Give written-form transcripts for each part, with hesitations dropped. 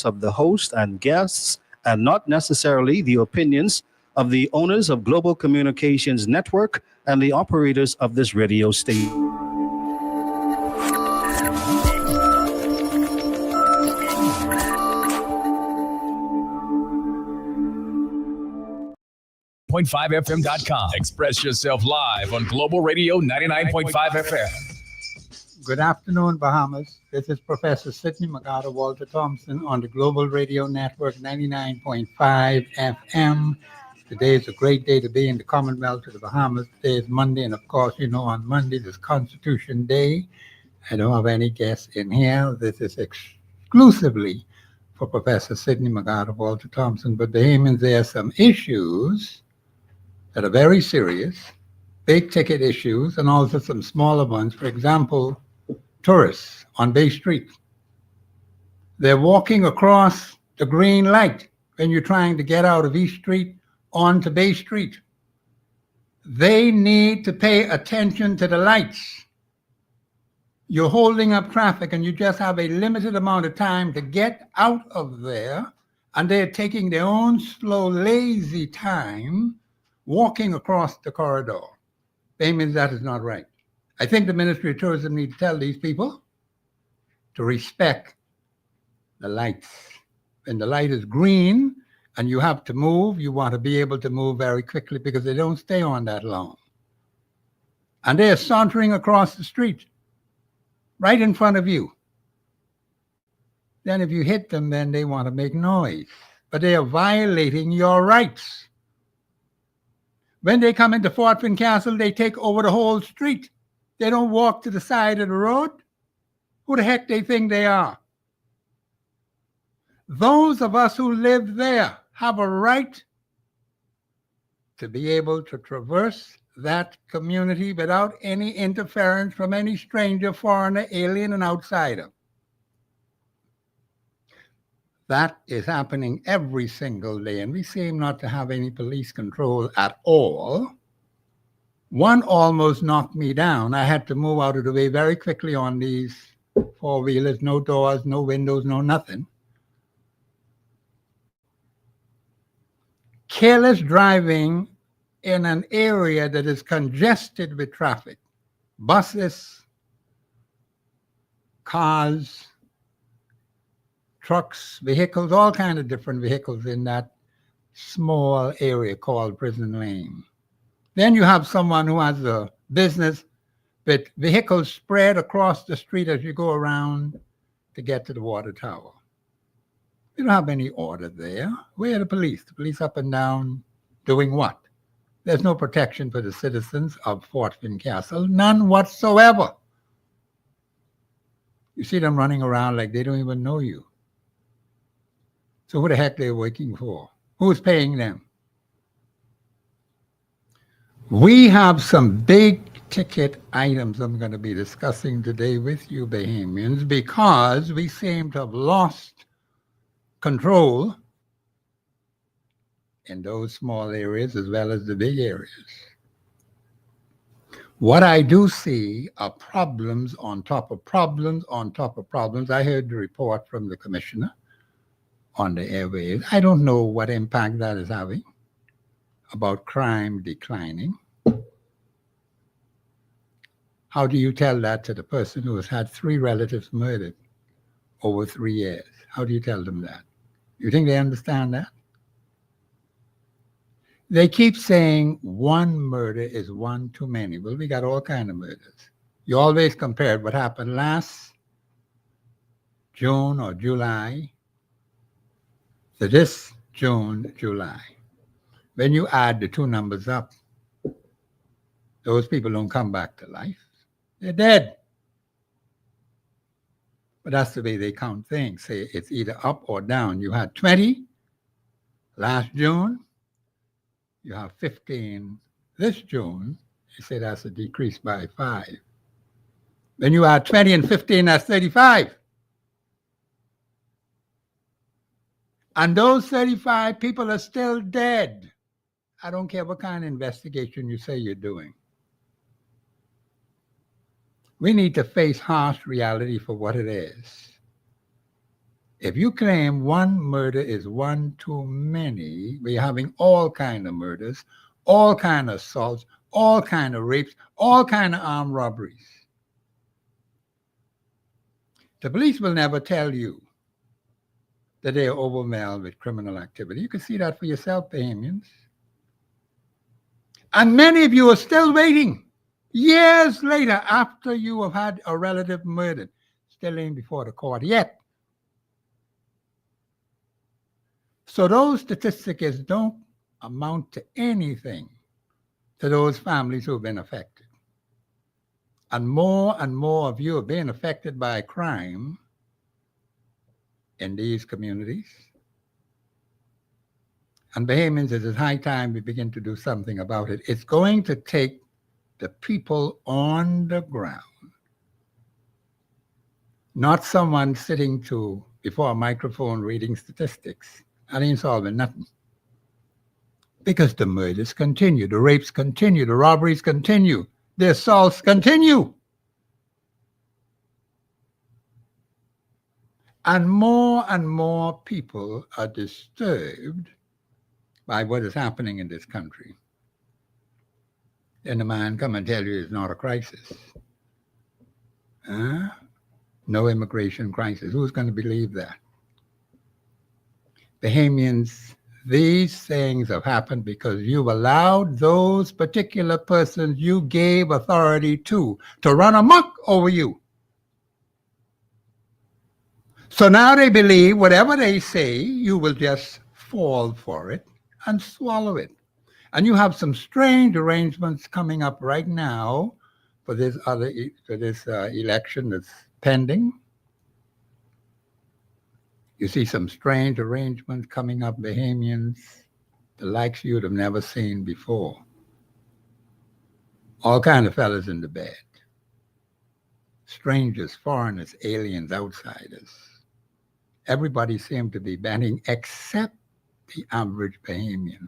of the host and guests and not necessarily the opinions of the owners of Global Communications Network and the operators of this radio station. .5fm.com. Express yourself live on Global Radio 99.5 FM. Good afternoon, Bahamas. This is Professor Sidney Walter Thompson on the Global Radio Network 99.5 FM. Today is a great day to be in the Commonwealth of the Bahamas. Today is Monday, and of course, you know, on Monday is Constitution Day. I don't have any guests in here. This is exclusively for Professor Sidney Walter Thompson. But Bahamians, there are some issues that are very serious, big ticket issues, and also some smaller ones. For example, tourists on Bay Street. They're walking across the green light when you're trying to get out of East Street onto Bay Street. They need to pay attention to the lights. You're holding up traffic and you just have a limited amount of time to get out of there, and they're taking their own slow, lazy time walking across the corridor. That means that is not right. I think the Ministry of Tourism need to tell these people to respect the lights. When the light is green and you have to move, you want to be able to move very quickly because they don't stay on that long. And they're sauntering across the street right in front of you. Then if you hit them, then they want to make noise. But they are violating your rights. When they come into Fort Fincastle, they take over the whole street. They don't walk to the side of the road. Who the heck they think they are? Those of us who live there have a right to be able to traverse that community without any interference from any stranger, foreigner, alien, and outsider. That is happening every single day, and we seem not to have any police control at all. One almost knocked me down. I had to move out of the way very quickly on these four-wheelers, no doors, no windows, no nothing. Careless driving in an area that is congested with traffic. Buses, cars, trucks, vehicles, all kinds of different vehicles in that small area called Prison Lane. Then you have someone who has a business with vehicles spread across the street as you go around to get to the water tower. We don't have any order there. Where are the police? The police up and down doing what? There's no protection for the citizens of Fort Fincastle, none whatsoever. You see them running around like they don't even know you. So who the heck they're working for? Who's paying them? We have some big ticket items I'm going to be discussing today with you Bahamians because we seem to have lost control in those small areas as well as the big areas. What I do see are problems on top of problems on top of problems. I heard the report from the commissioner on the airwaves. I don't know what impact that is having about crime declining. How do you tell that to the person who has had 3 relatives murdered over 3 years? How do you tell them that? You think they understand that? They keep saying one murder is one too many. Well, we got all kinds of murders. You always compare what happened last June or July to this June, July. When you add the 2 numbers up, those people don't come back to life. They're dead. But that's the way they count things. Say it's either up or down. You had 20 last June. You have 15 this June. You say that's a decrease by 5. Then you add 20 and 15, that's 35. And those 35 people are still dead. I don't care what kind of investigation you say you're doing. We need to face harsh reality for what it is. If you claim one murder is one too many, we're having all kind of murders, all kind of assaults, all kind of rapes, all kind of armed robberies. The police will never tell you that they are overwhelmed with criminal activity. You can see that for yourself, Bahamians. And many of you are still waiting years later after you have had a relative murdered, still ain't before the court yet. So those statistics don't amount to anything to those families who have been affected. And more of you are being affected by crime in these communities. And Bahamians, it is high time we begin to do something about it. It's going to take the people on the ground, not someone sitting before a microphone reading statistics. That ain't solving nothing. Because the murders continue, the rapes continue, the robberies continue, the assaults continue. And more people are disturbed by what is happening in this country. Then the man come and tell you it's not a crisis. No immigration crisis. Who's going to believe that? Bahamians, these things have happened because you've allowed those particular persons you gave authority to run amok over you. So now they believe whatever they say, you will just fall for it and swallow it. And you have some strange arrangements coming up right now for this election that's pending. You see some strange arrangements coming up, Bahamians, the likes you'd have never seen before. All kind of fellas in the bed. Strangers, foreigners, aliens, outsiders. Everybody seemed to be banning except the average Bahamian.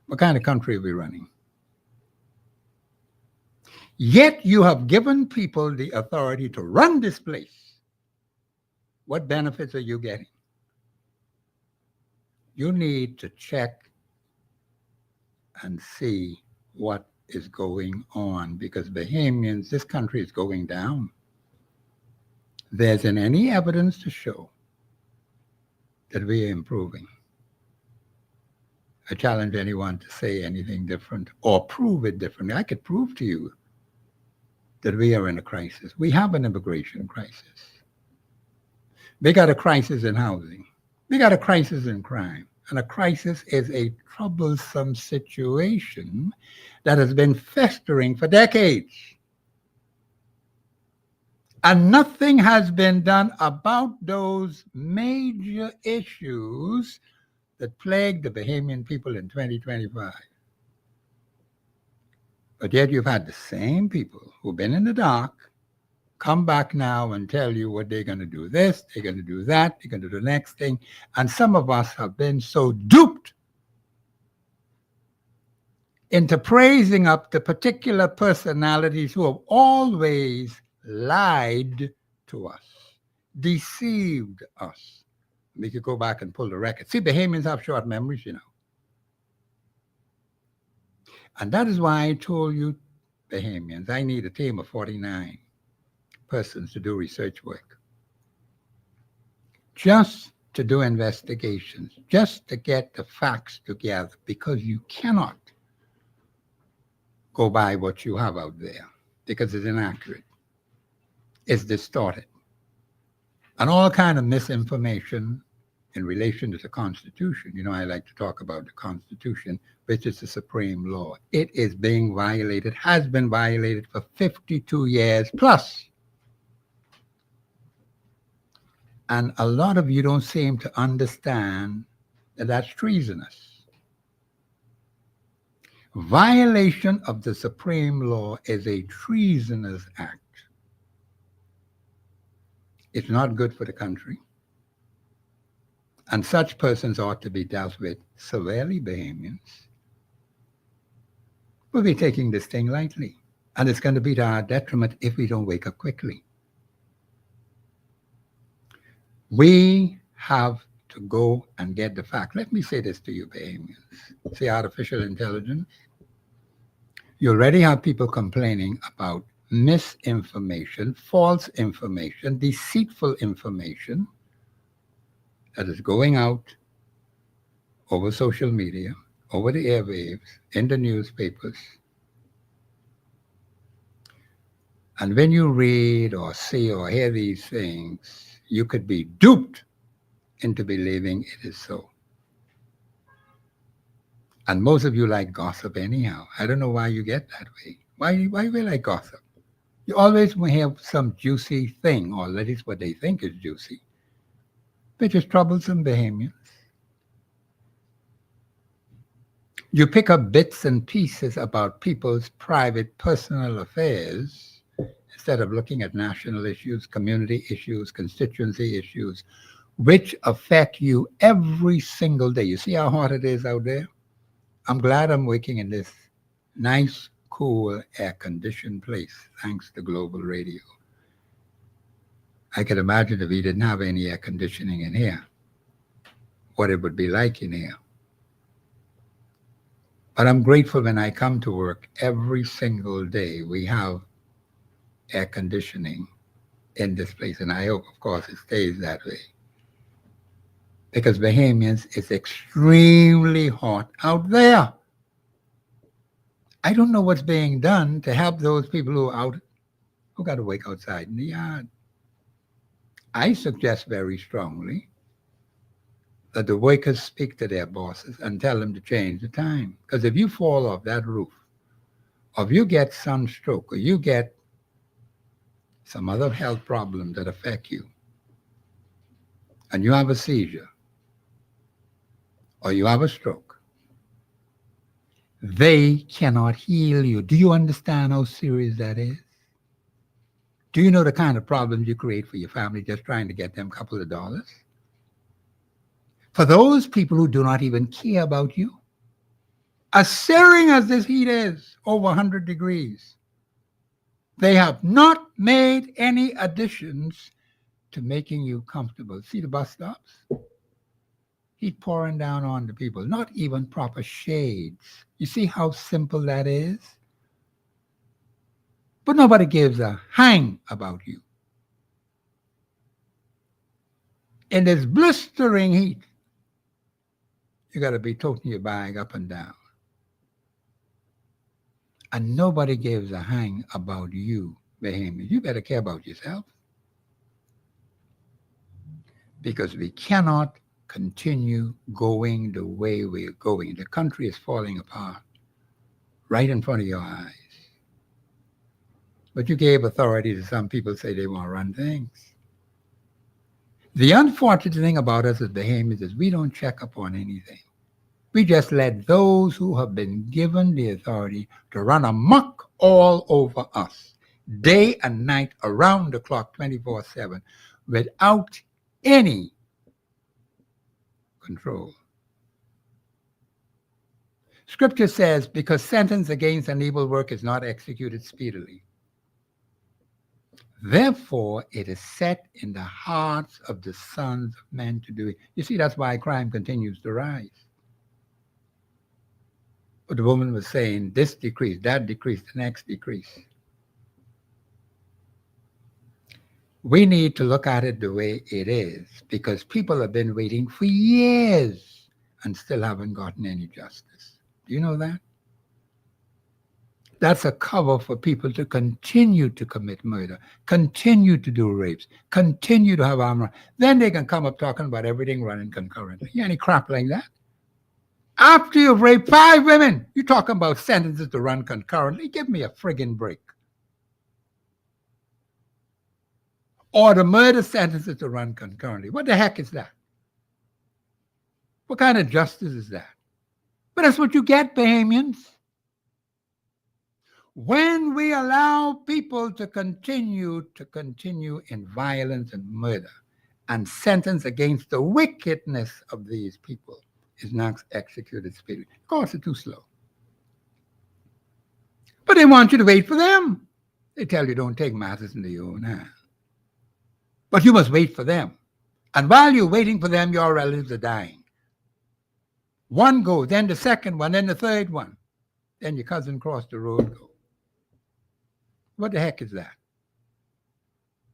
What kind of country are we running? Yet you have given people the authority to run this place. What benefits are you getting? You need to check and see what is going on, because Bahamians, this country is going down. There isn't any evidence to show that we are improving. I challenge anyone to say anything different or prove it differently. I could prove to you that we are in a crisis. We have an immigration crisis. We got a crisis in housing. We got a crisis in crime. And a crisis is a troublesome situation that has been festering for decades. And nothing has been done about those major issues that plague the Bahamian people in 2025. But yet you've had the same people who've been in the dark come back now and tell you what they're going to do this, they're going to do that, they're going to do the next thing. And some of us have been so duped into praising up the particular personalities who have always lied to us, deceived us. We could go back and pull the record. See, Bahamians have short memories, you know. And that is why I told you, Bahamians, I need a team of 49 persons to do research work. Just to do investigations, just to get the facts together, because you cannot go by what you have out there, because it's inaccurate. It's distorted. And all kind of misinformation in relation to the Constitution. You know, I like to talk about the Constitution, which is the supreme law. It is being violated, has been violated for 52 years plus. And a lot of you don't seem to understand that that's treasonous. Violation of the supreme law is a treasonous act. It's not good for the country. And such persons ought to be dealt with severely, Bahamians. We'll be taking this thing lightly. And it's going to be to our detriment if we don't wake up quickly. We have to go and get the fact. Let me say this to you, Bahamians. See, artificial intelligence. You already have people complaining about misinformation, false information, deceitful information that is going out over social media, over the airwaves, in the newspapers. And when you read or see or hear these things, you could be duped into believing it is so. And most of you like gossip anyhow. I don't know why you get that way. Why you like gossip? You always have some juicy thing, or that is what they think is juicy, which is troublesome Bahamians. You pick up bits and pieces about people's private, personal affairs instead of looking at national issues, community issues, constituency issues, which affect you every single day. You see how hot it is out there? I'm glad I'm working in this nice, cool, air-conditioned place, thanks to global radio. I could imagine if we didn't have any air conditioning in here, what it would be like in here. But I'm grateful when I come to work every single day, we have air conditioning in this place. And I hope, of course, it stays that way. Because Bahamians, it's extremely hot out there. I don't know what's being done to help those people who are out, who got to wake outside in the yard. I suggest very strongly that the workers speak to their bosses and tell them to change the time. Because if you fall off that roof, or if you get sunstroke, or you get some other health problem that affect you, and you have a seizure, or you have a stroke, they cannot heal you. Do you understand how serious that is? Do you know the kind of problems you create for your family just trying to get them a couple of dollars? For those people who do not even care about you, as searing as this heat is, over 100 degrees, they have not made any additions to making you comfortable. See the bus stops? Heat pouring down on the people, not even proper shades. You see how simple that is? But nobody gives a hang about you. In this blistering heat, you got to be toting your bag up and down. And nobody gives a hang about you, Bahamians. You better care about yourself. Because we cannot continue going the way we're going. The country is falling apart right in front of your eyes. But you gave authority to some people say they want to run things. The unfortunate thing about us as Bahamians is we don't check up on anything. We just let those who have been given the authority to run amok all over us, day and night, around the clock, 24/7, without any control. Scripture says, because sentence against an evil work is not executed speedily, therefore it is set in the hearts of the sons of men to do it. You see, that's why crime continues to rise. But the woman was saying, this decrease, that decrease, the next decrease. We need to look at it the way it is, because people have been waiting for years and still haven't gotten any justice. Do you know that? That's a cover for people to continue to commit murder, continue to do rapes, continue to have armor. Then they can come up talking about everything running concurrently. You any crap like that? After you've raped 5 women, you're talking about sentences to run concurrently. Give me a friggin' break. Or the murder sentences to run concurrently. What the heck is that? What kind of justice is that? But that's what you get, Bahamians. When we allow people to continue in violence and murder, and sentence against the wickedness of these people is not executed speedily. Of course, it's too slow. But they want you to wait for them. They tell you don't take matters into your own hands. But you must wait for them. And while you're waiting for them, your relatives are dying. One goes, then the second one, then the third one. Then your cousin crossed the road go. What the heck is that?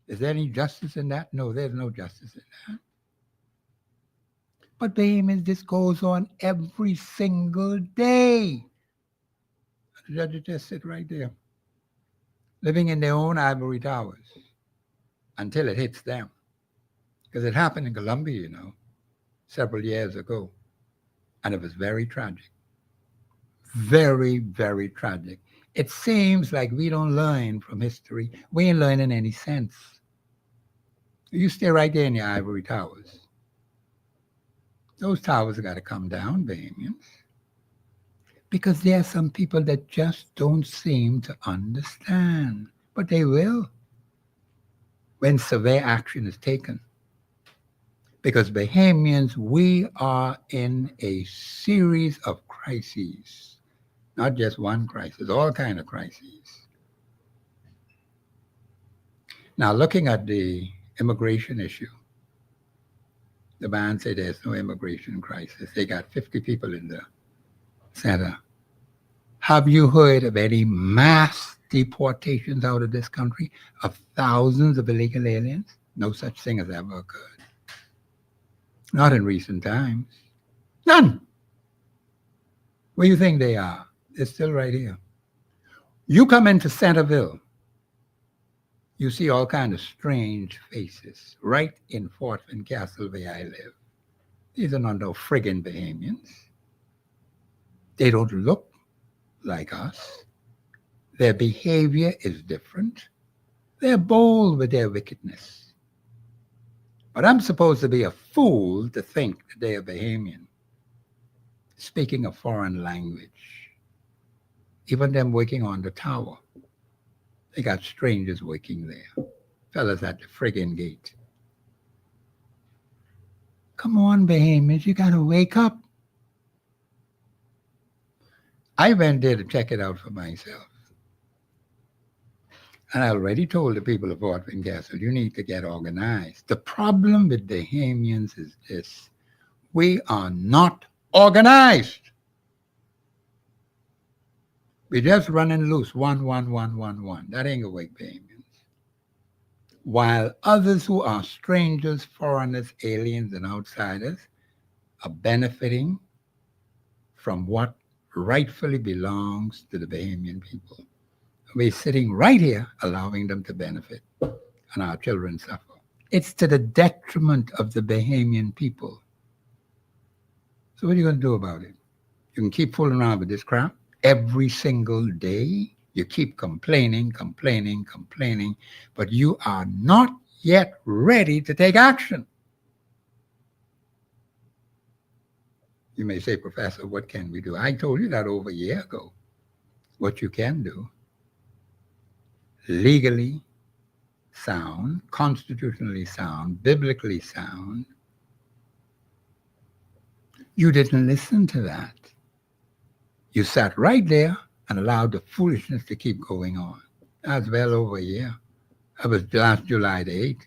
Is there any justice in that? No, there's no justice in that. But Bahamians, this goes on every single day. The judges just sit right there, living in their own ivory towers until it hits them. Because it happened in Colombia, several years ago. And it was very tragic. Very, very tragic. It seems like we don't learn from history. We ain't learning any sense. You stay right there in your ivory towers. Those towers got to come down, Bahamians. Because there are some people that just don't seem to understand. But they will when severe action is taken. Because Bahamians, we are in a series of crises. Not just one crisis, all kinds of crises. Now, looking at the immigration issue, the man said there's no immigration crisis. They got 50 people in the center. Have you heard of any mass deportations out of this country of thousands of illegal aliens? No such thing has ever occurred. Not in recent times. None. Where do you think they are? They're still right here. You come into Centerville, you see all kinds of strange faces right in Fort Fincastle where I live. These are not no friggin' Bahamians. They don't look like us. Their behavior is different. They're bold with their wickedness. But I'm supposed to be a fool to think that they are Bahamian, speaking a foreign language. Even them working on the tower. They got strangers working there. Fellas at the friggin' gate. Come on, Bahamians, you gotta wake up. I went there to check it out for myself. And I already told the people of Fort Fincastle, you need to get organized. The problem with Bahamians is this. We are not organized. We're just running loose, one. That ain't gonna wake Bahamians. While others who are strangers, foreigners, aliens, and outsiders are benefiting from what rightfully belongs to the Bahamian people. We're sitting right here allowing them to benefit, and our children suffer. It's to the detriment of the Bahamian people. So what are you going to do about it? You can keep fooling around with this crap every single day. You keep complaining, but you are not yet ready to take action. You may say, Professor, what can we do? I told you that over a year ago. What you can do. Legally sound, constitutionally sound, biblically sound. You didn't listen to that. You sat right there and allowed the foolishness to keep going on. That's well over a year. That was last July the 8th.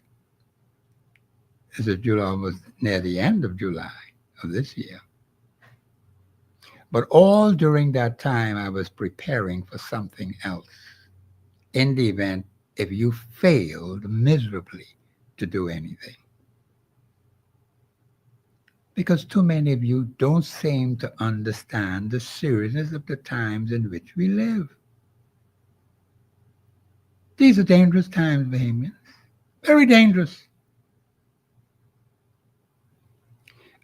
This is July, almost near the end of July of this year. But all during that time, I was preparing for something else. In the event, if you failed miserably to do anything. Because too many of you don't seem to understand the seriousness of the times in which we live. These are dangerous times, Bahamians. Very dangerous.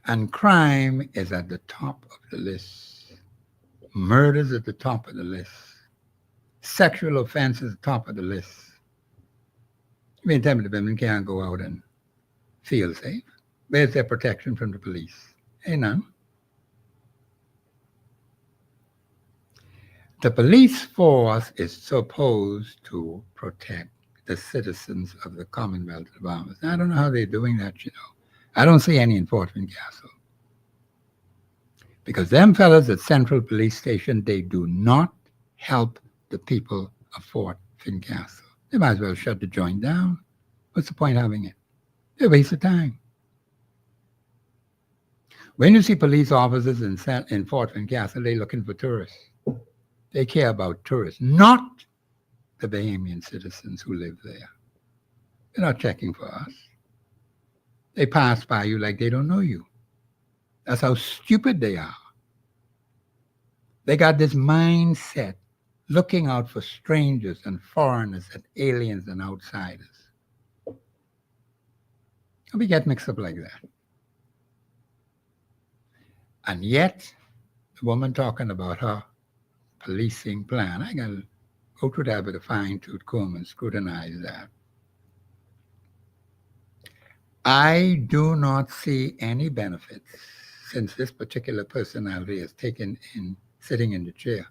And crime is at the top of the list. Murders at the top of the list. Sexual offenses at the top of the list. You mean tell me the women can't go out and feel safe? Where's their protection from the police? Ain't none. The police force is supposed to protect the citizens of the Commonwealth of Bahamas. I don't know how they're doing that, I don't see any in Fort Fincastle. Because them fellas at Central Police Station, they do not help the people of Fort Fincastle. They might as well shut the joint down. What's the point of having it? They're a waste of time. When you see police officers in Fort Castle, they're looking for tourists. They care about tourists, not the Bahamian citizens who live there. They're not checking for us. They pass by you like they don't know you. That's how stupid they are. They got this mindset looking out for strangers and foreigners and aliens and outsiders. And we get mixed up like that. And yet, the woman talking about her policing plan, I got to go through that with a fine-tooth comb and scrutinize that. I do not see any benefits since this particular personality is sitting in the chair.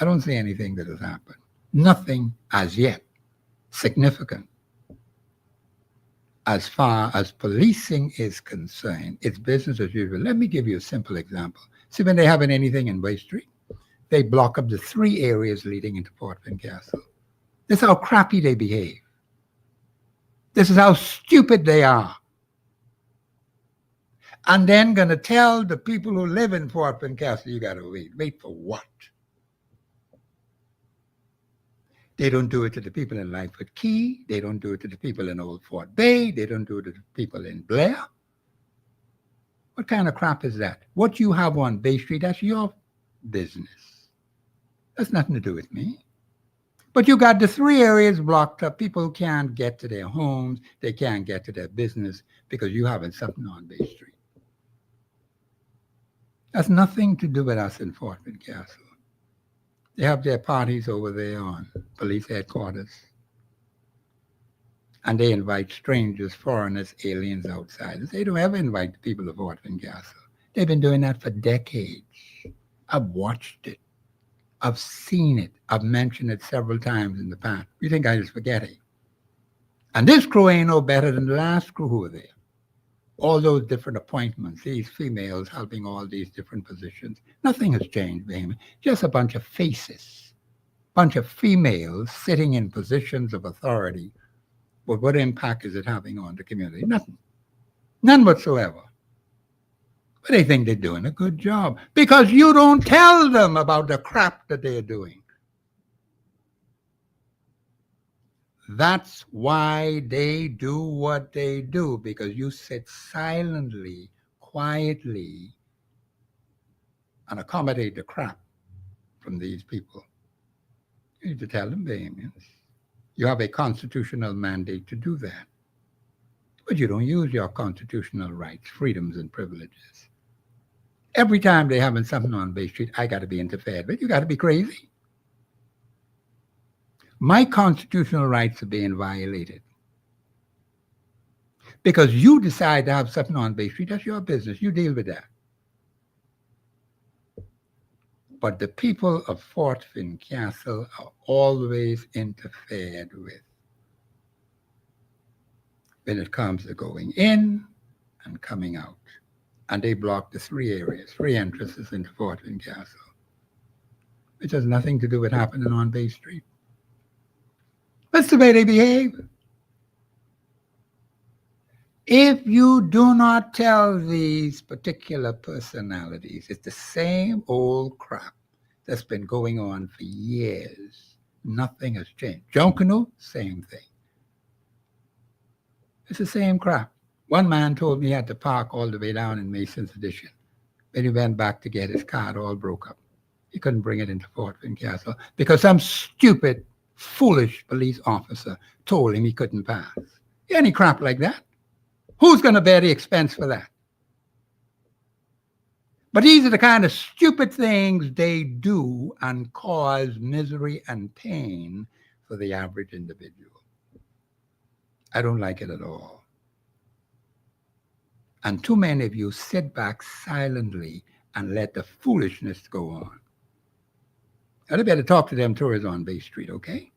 I don't see anything that has happened. Nothing as yet significant. As far as policing is concerned, it's business as usual. Let me give you a simple example. See, when they haven't anything in Bay Street, they block up the 3 areas leading into Port Castle. This is how crappy they behave. This is how stupid they are. And then going to tell the people who live in Fort Castle, you got to wait. Wait for what? They don't do it to the people in Lightfoot Key. They don't do it to the people in Old Fort Bay. They don't do it to the people in Blair. What kind of crap is that? What you have on Bay Street, that's your business. That's nothing to do with me. But you got the 3 areas blocked up. People can't get to their homes. They can't get to their business because you having something on Bay Street. That's nothing to do with us in Fort Castle. They have their parties over there on police headquarters. And they invite strangers, foreigners, aliens, outsiders. They don't ever invite the people of Fort Castle. They've been doing that for decades. I've watched it. I've seen it. I've mentioned it several times in the past. You think I just forget it? And this crew ain't no better than the last crew who were there. All those different appointments, these females helping all these different positions. Nothing has changed, baby. Just a bunch of faces, bunch of females sitting in positions of authority. But what impact is it having on the community? Nothing. None whatsoever. But they think they're doing a good job because you don't tell them about the crap that they're doing. That's why they do what they do, because you sit silently, quietly, and accommodate the crap from these people. You need to tell them, Bahamians. You have a constitutional mandate to do that. But you don't use your constitutional rights, freedoms, and privileges. Every time they're having something on Bay Street, I got to be interfered with. You got to be crazy. My constitutional rights are being violated. Because you decide to have something on Bay Street, that's your business. You deal with that. But the people of Fort Castle are always interfered with when it comes to going in and coming out. And they block the 3 areas, 3 entrances into Fort Castle, which has nothing to do with happening on Bay Street. That's the way they behave. If you do not tell these particular personalities, it's the same old crap that's been going on for years. Nothing has changed. Junkanoo, same thing. It's the same crap. One man told me he had to park all the way down in Mason's Addition. When he went back to get his car, it all broke up. He couldn't bring it into Fort Castle because some stupid, foolish police officer told him he couldn't pass. Any crap like that? Who's going to bear the expense for that? But these are the kind of stupid things they do and cause misery and pain for the average individual. I don't like it at all. And too many of you sit back silently and let the foolishness go on. I'd better talk to them tourists on Bay Street, okay?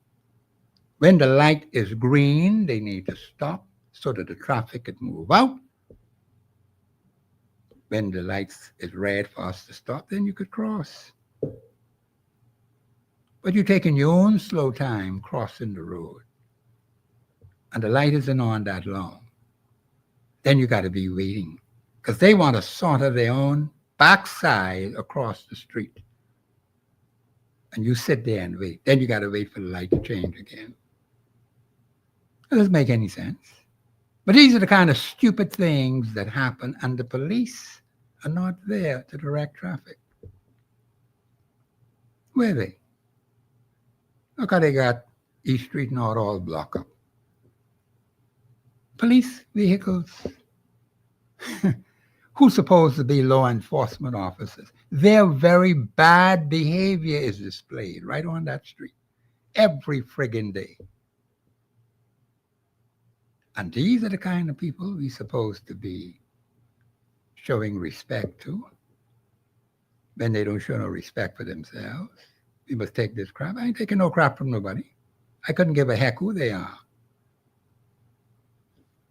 When the light is green, they need to stop so that the traffic can move out. When the light is red for us to stop, then you could cross. But you're taking your own slow time crossing the road. And the light isn't on that long. Then you got to be waiting because they want to saunter their own backside across the street. And you sit there and wait. Then you got to wait for the light to change again. It doesn't make any sense. But these are the kind of stupid things that happen, and the police are not there to direct traffic. Where are they? Look how they got East Street North all blocked up. Police vehicles. Who's supposed to be law enforcement officers? Their very bad behavior is displayed right on that street every friggin' day. And these are the kind of people we're supposed to be showing respect to. When they don't show no respect for themselves, we must take this crap. I ain't taking no crap from nobody. I couldn't give a heck who they are.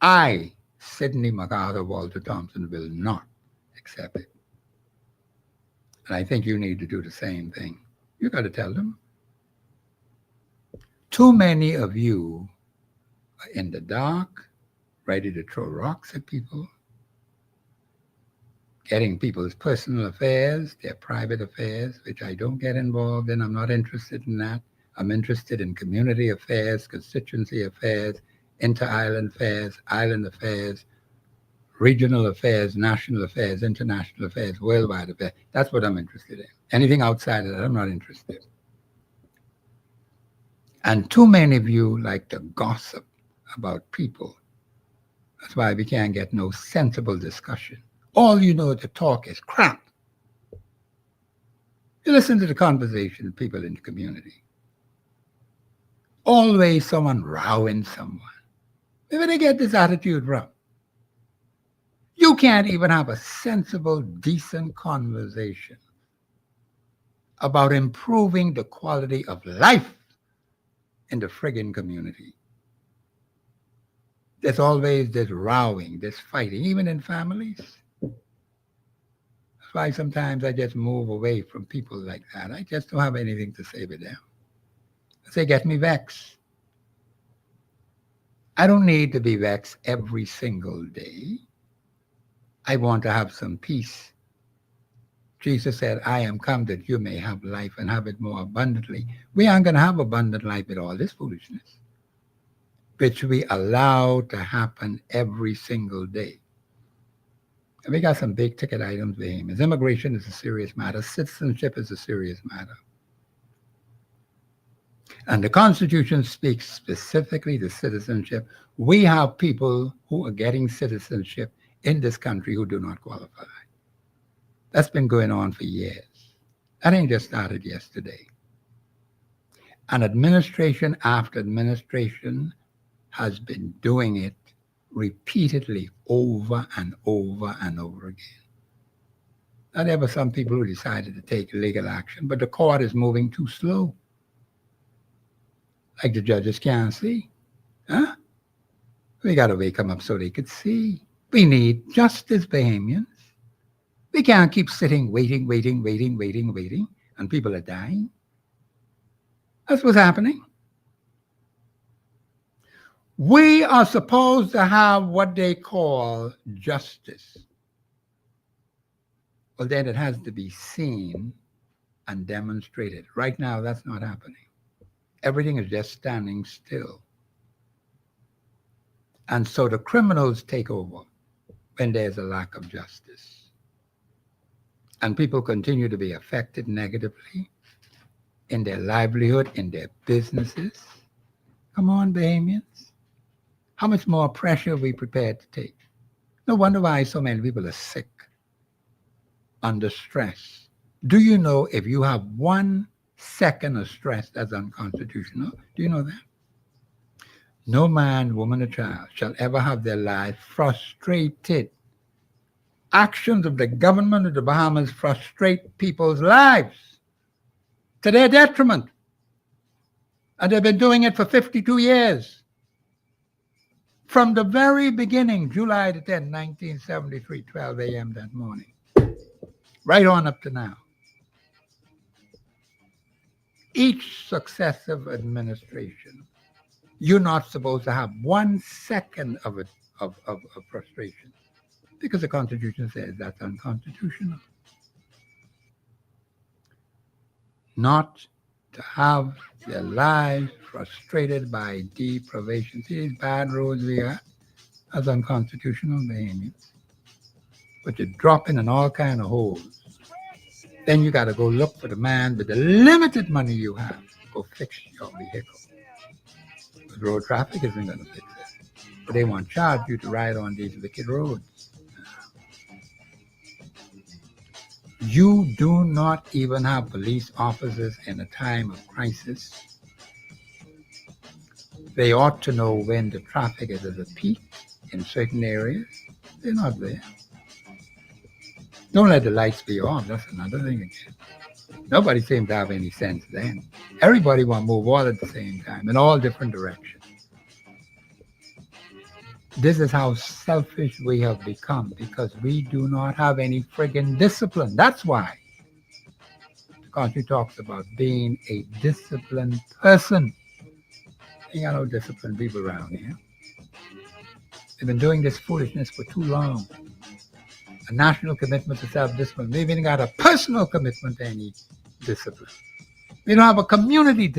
I, Sidney MacArthur Walter Thompson, will not accept it. And I think you need to do the same thing. You got to tell them. Too many of you are in the dark, ready to throw rocks at people, getting people's personal affairs, their private affairs, which I don't get involved in. I'm not interested in that. I'm interested in community affairs, constituency affairs, inter-island affairs, regional affairs, national affairs, international affairs, worldwide affairs. That's what I'm interested in. Anything outside of that, I'm not interested. And too many of you like to gossip about people. That's why we can't get no sensible discussion. All you know to talk is crap. You listen to the conversation of people in the community. Always someone rowing someone. Where they get this attitude from? You can't even have a sensible, decent conversation about improving the quality of life in the friggin' community. There's always this rowing, this fighting, even in families. That's why sometimes I just move away from people like that. I just don't have anything to say with them. They get me vexed. I don't need to be vexed every single day. I want to have some peace. Jesus said, I am come that you may have life and have it more abundantly. We aren't going to have abundant life with all this foolishness, which we allow to happen every single day. And we got some big ticket items with him. Immigration is a serious matter. Citizenship is a serious matter. And the Constitution speaks specifically to citizenship. We have people who are getting citizenship in this country who do not qualify. That's been going on for years. That ain't just started yesterday. And administration after administration has been doing it repeatedly over and over and over again. Now, there were some people who decided to take legal action, but the court is moving too slow. Like the judges can't see. Huh? We got to wake them up so they could see. We need justice, Bahamians. We can't keep sitting, waiting, and people are dying. That's what's happening. We are supposed to have what they call justice. Well, then it has to be seen and demonstrated. Right now, that's not happening. Everything is just standing still. And so the criminals take over when there's a lack of justice. And people continue to be affected negatively in their livelihood, in their businesses. Come on, Bahamians. How much more pressure are we prepared to take? No wonder why so many people are sick, under stress. Do you know if you have 1 second of stress, that's unconstitutional? Do you know that? No man, woman, or child shall ever have their life frustrated. Actions of the government of the Bahamas frustrate people's lives to their detriment. And they've been doing it for 52 years. From the very beginning, July the 10th, 1973, 12 a.m. that morning, right on up to now. Each successive administration, you're not supposed to have 1 second of frustration. because the Constitution says that's unconstitutional. Not to have their lives frustrated by deprivation. See these bad roads we got? That's unconstitutional behavior. But you're dropping in all kind of holes. Then you got to go look for the man with the limited money you have. Go fix your vehicle. But road traffic isn't going to fix it. But they want to charge you to ride on these wicked roads. You do not even have police officers in a time of crisis. They ought to know when the traffic is at a peak in certain areas. They're not there. Don't let the lights be on. That's another thing again. Nobody seems to have any sense then. Everybody want to move all at the same time in all different directions. This is how selfish we have become because we do not have any friggin' discipline. That's why the country talks about being a disciplined person. Ain't got no disciplined people around here. They've been doing this foolishness for too long. A national commitment to self-discipline. We've even got a personal commitment to any discipline. We don't have a community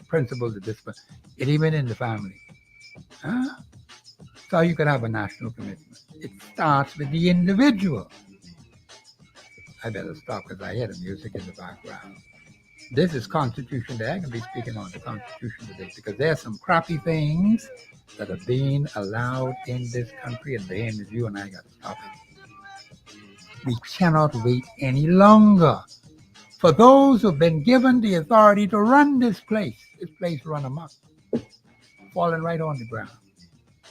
principle to discipline. It even in the family. Huh? So you can have a national commitment. It starts with the individual. I better stop because I hear the music in the background. This is Constitution Day. I can be speaking on the Constitution today because there's some crappy things that are being allowed in this country, and the aim is you and I got to stop it. We cannot wait any longer. For those who've been given the authority to run this place run amok, falling right on the ground.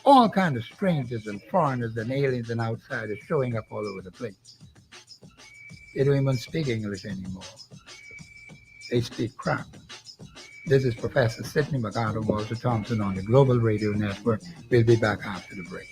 All kinds of strangers and foreigners and aliens and outsiders showing up all over the place. They don't even speak English anymore. They speak crap. This is Professor Sidney Walter Thompson on the Global Radio Network. We'll be back after the break.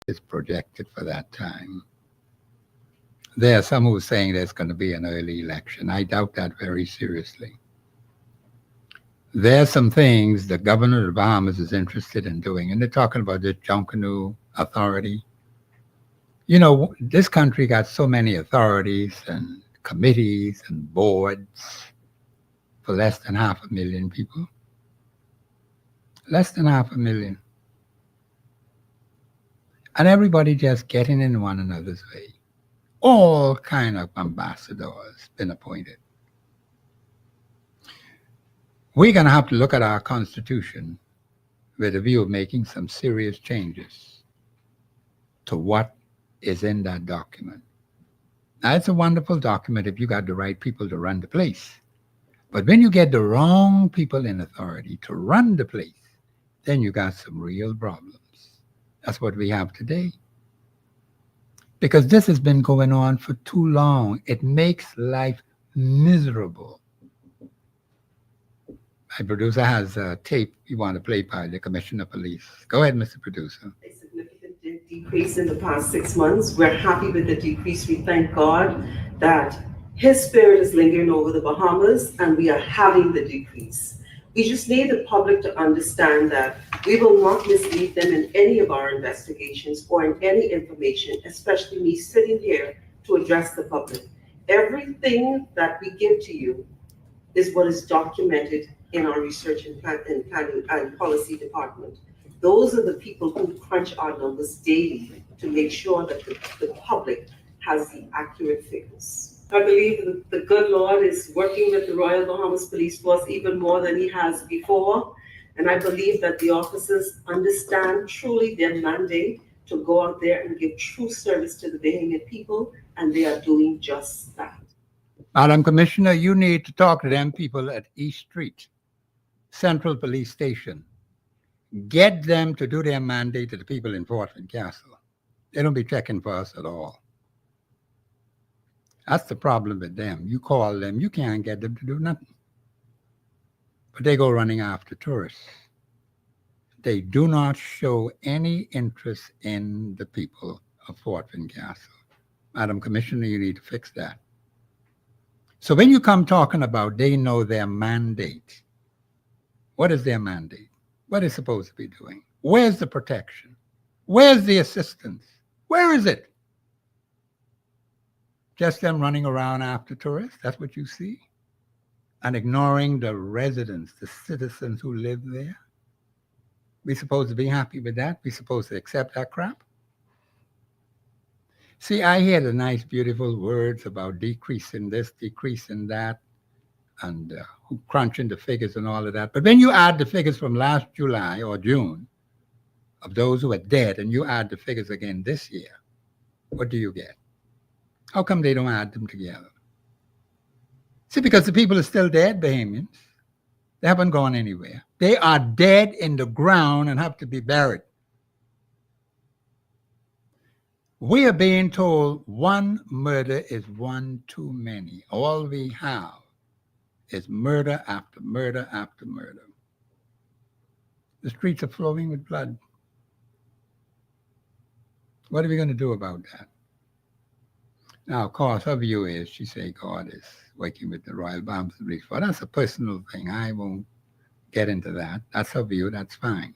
is projected for that time. There are some who are saying there's going to be an early election. I doubt that very seriously. There are some things the governor of the Bahamas is interested in doing, and they're talking about this Junkanoo authority. You know, this country got so many authorities and committees and boards for less than 500,000 people. Less than 500,000. And everybody just getting in one another's way. All kind of ambassadors been appointed. We're going to have to look at our Constitution with a view of making some serious changes to what is in that document. Now, it's a wonderful document if you got the right people to run the place. But when you get the wrong people in authority to run the place, then you got some real problems. That's what we have today. Because this has been going on for too long. It makes life miserable. My producer has a tape you want to play by the Commissioner of Police. Go ahead, Mr. Producer. A significant decrease in the past 6 months. We're happy with the decrease. We thank God that His Spirit is lingering over the Bahamas and we are having the decrease. We just need the public to understand that we will not mislead them in any of our investigations or in any information, especially me sitting here to address the public. Everything that we give to you is what is documented in our research and planning and policy department. Those are the people who crunch our numbers daily to make sure that the public has the accurate figures. I believe the good Lord is working with the Royal Bahamas Police Force even more than He has before. And I believe that the officers understand truly their mandate to go out there and give true service to the Bahamian people, and they are doing just that. Madam Commissioner, you need to talk to them people at East Street, Central Police Station. Get them to do their mandate to the people in Fort Castle. They don't be checking for us at all. That's the problem with them. You call them, you can't get them to do nothing. But they go running after tourists. They do not show any interest in the people of Fort Castle. Madam Commissioner, you need to fix that. So when you come talking about they know their mandate, what is their mandate? What is supposed to be doing? Where's the protection? Where's the assistance? Where is it? Just them running around after tourists? That's what you see? And ignoring the residents, the citizens who live there? We supposed to be happy with that? We supposed to accept that crap? See, I hear the nice, beautiful words about decreasing this, decreasing that, and crunching the figures and all of that. But when you add the figures from last July or June of those who are dead, and you add the figures again this year, what do you get? How come they don't add them together? See, because the people are still dead, Bahamians. They haven't gone anywhere. They are dead in the ground and have to be buried. We are being told one murder is one too many. All we have is murder after murder after murder. The streets are flowing with blood. What are we going to do about that? Now, of course, her view is she say God is working with the Royal Bahamas Police Force. That's a personal thing. I won't get into that. That's her view. That's fine.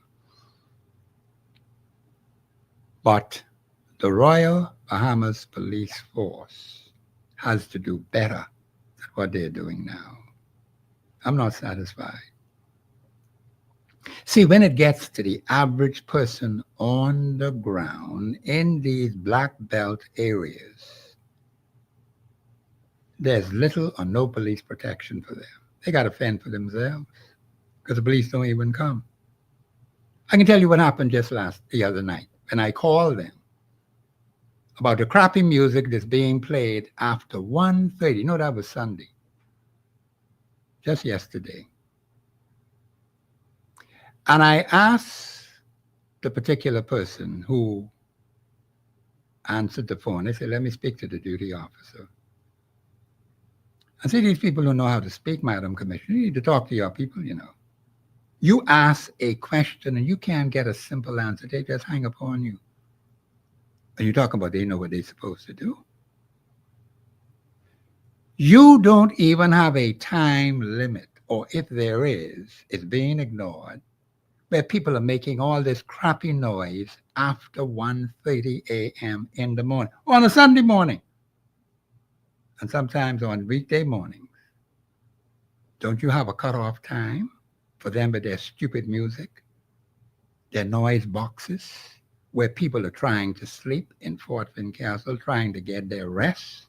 But the Royal Bahamas Police Force has to do better than what they're doing now. I'm not satisfied. See, when it gets to the average person on the ground in these black belt areas, there's little or no police protection for them. They got to fend for themselves because the police don't even come. I can tell you what happened just the other night when I called them about the crappy music that's being played after 1:30. No, that was Sunday. Just yesterday. And I asked the particular person who answered the phone. They said, let me speak to the duty officer. I say, these people don't know how to speak, Madam Commissioner. You need to talk to your people, you know. You ask a question and you can't get a simple answer. They just hang upon you. And you talk about they know what they're supposed to do. You don't even have a time limit, or if there is, it's being ignored, where people are making all this crappy noise after 1:30 a.m. in the morning, on a Sunday morning, and sometimes on weekday mornings. Don't you have a cutoff time for them with their stupid music, their noise boxes, where people are trying to sleep in Fort Castle, trying to get their rest?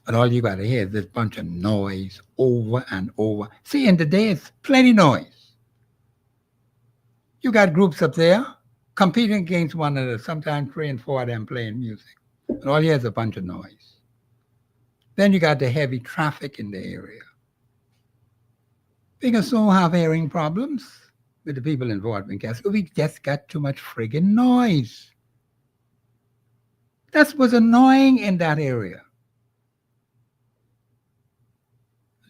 And all you got to hear is this bunch of noise over and over. See, in the day, it's plenty noise. You got groups up there competing against one another, sometimes 3 and 4 of them playing music. And all you hear is a bunch of noise. Then you got the heavy traffic in the area. We can soon have hearing problems with the people involved in Castle. We just got too much friggin' noise. That's what's annoying in that area.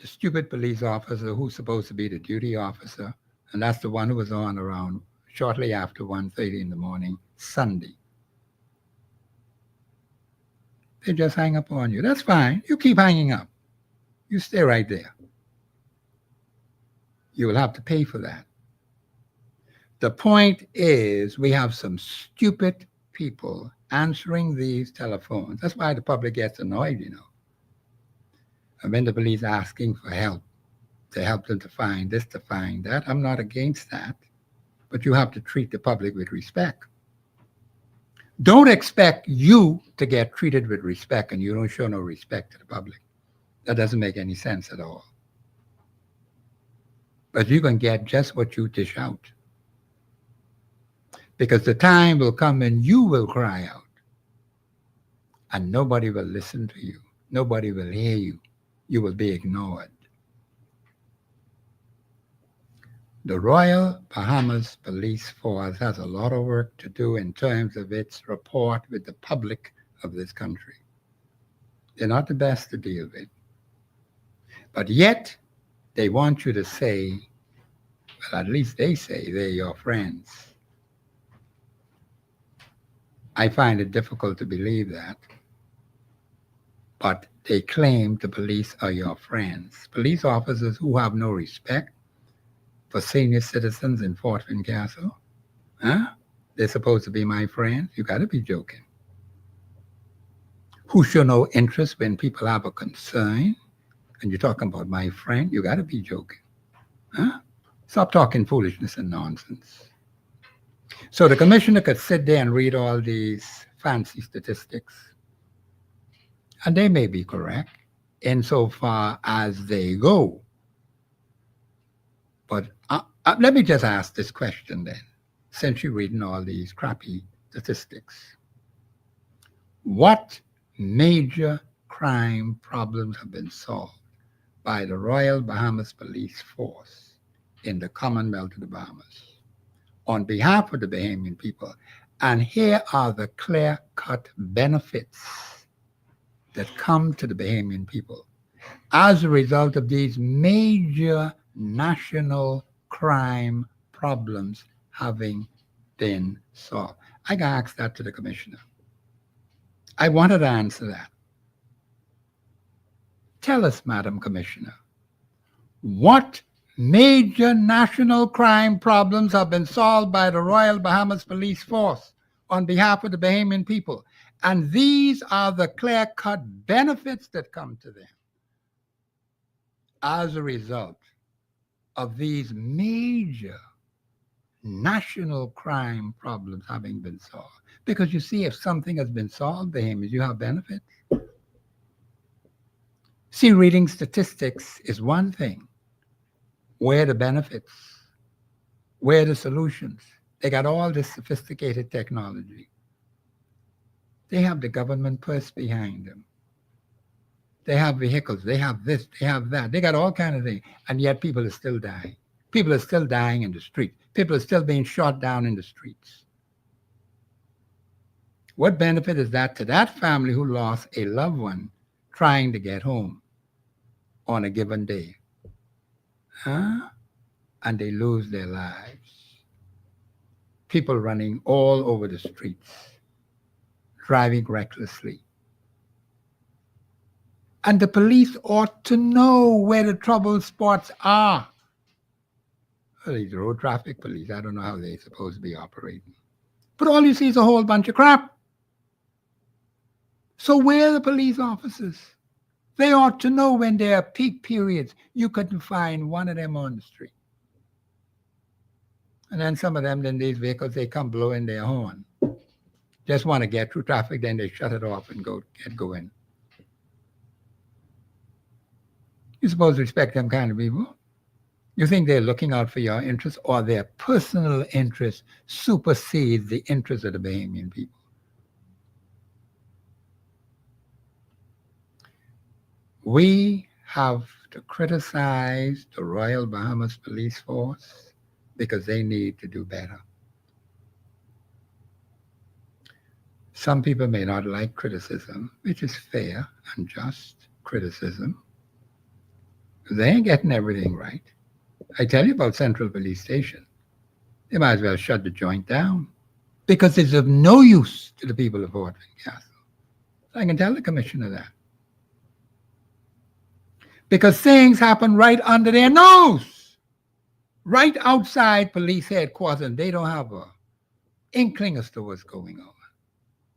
The stupid police officer who's supposed to be the duty officer, and that's the one who was on around shortly after 1:30 in the morning, Sunday. They just hang up on you. That's fine. You keep hanging up. You stay right there. You will have to pay for that. The point is, we have some stupid people answering these telephones. That's why the public gets annoyed, you know. And when the police are asking for help, to help them to find this, to find that, I'm not against that. But you have to treat the public with respect. Don't expect you to get treated with respect and you don't show no respect to the public. That doesn't make any sense at all. But you can get just what you dish out. Because the time will come when you will cry out. And nobody will listen to you. Nobody will hear you. You will be ignored. The Royal Bahamas Police Force has a lot of work to do in terms of its rapport with the public of this country. They're not the best to deal with. But yet, they want you to say, well, at least they say they're your friends. I find it difficult to believe that. But they claim the police are your friends. Police officers who have no respect for senior citizens in Fort Castle, huh? They're supposed to be my friends? You got to be joking. Who show no interest when people have a concern? And you're talking about my friend? You got to be joking. Huh? Stop talking foolishness and nonsense. So the commissioner could sit there and read all these fancy statistics. And they may be correct insofar as they go. But let me just ask this question then, since you're reading all these crappy statistics. What major crime problems have been solved by the Royal Bahamas Police Force in the Commonwealth of the Bahamas on behalf of the Bahamian people? And here are the clear-cut benefits that come to the Bahamian people as a result of these major national crime problems having been solved. I can ask that to the commissioner. I wanted to answer that. Tell us, Madam Commissioner, what major national crime problems have been solved by the Royal Bahamas Police Force on behalf of the Bahamian people? And these are the clear-cut benefits that come to them as a result of these major national crime problems having been solved. Because you see, if something has been solved, Bahamians, you have benefits. See, reading statistics is one thing. Where are the benefits? Where are the solutions? They got all this sophisticated technology. They have the government purse behind them. They have vehicles. They have this. They have that. They got all kinds of things. And yet people are still dying. People are still dying in the street. People are still being shot down in the streets. What benefit is that to that family who lost a loved one trying to get home on a given day? Huh? And they lose their lives. People running all over the streets. driving recklessly. And the police ought to know where the trouble spots are. Well, these road traffic police, I don't know how they're supposed to be operating. But all you see is a whole bunch of crap. So where are the police officers? They ought to know when there are peak periods. You couldn't find one of them on the street. And then some of them, in these vehicles, they come blowing their horn. Just want to get through traffic, then they shut it off and get going. You're supposed to respect them kind of people. You think they're looking out for your interests, or their personal interests supersede the interests of the Bahamian people? We have to criticize the Royal Bahamas Police Force because they need to do better. Some people may not like criticism, which is fair and just criticism. They ain't getting everything right. I tell you about Central Police Station. They might as well shut the joint down because it's of no use to the people of Fort Castle. I can tell the commissioner that. Because things happen right under their nose, right outside police headquarters, and they don't have a inkling as to what's going on.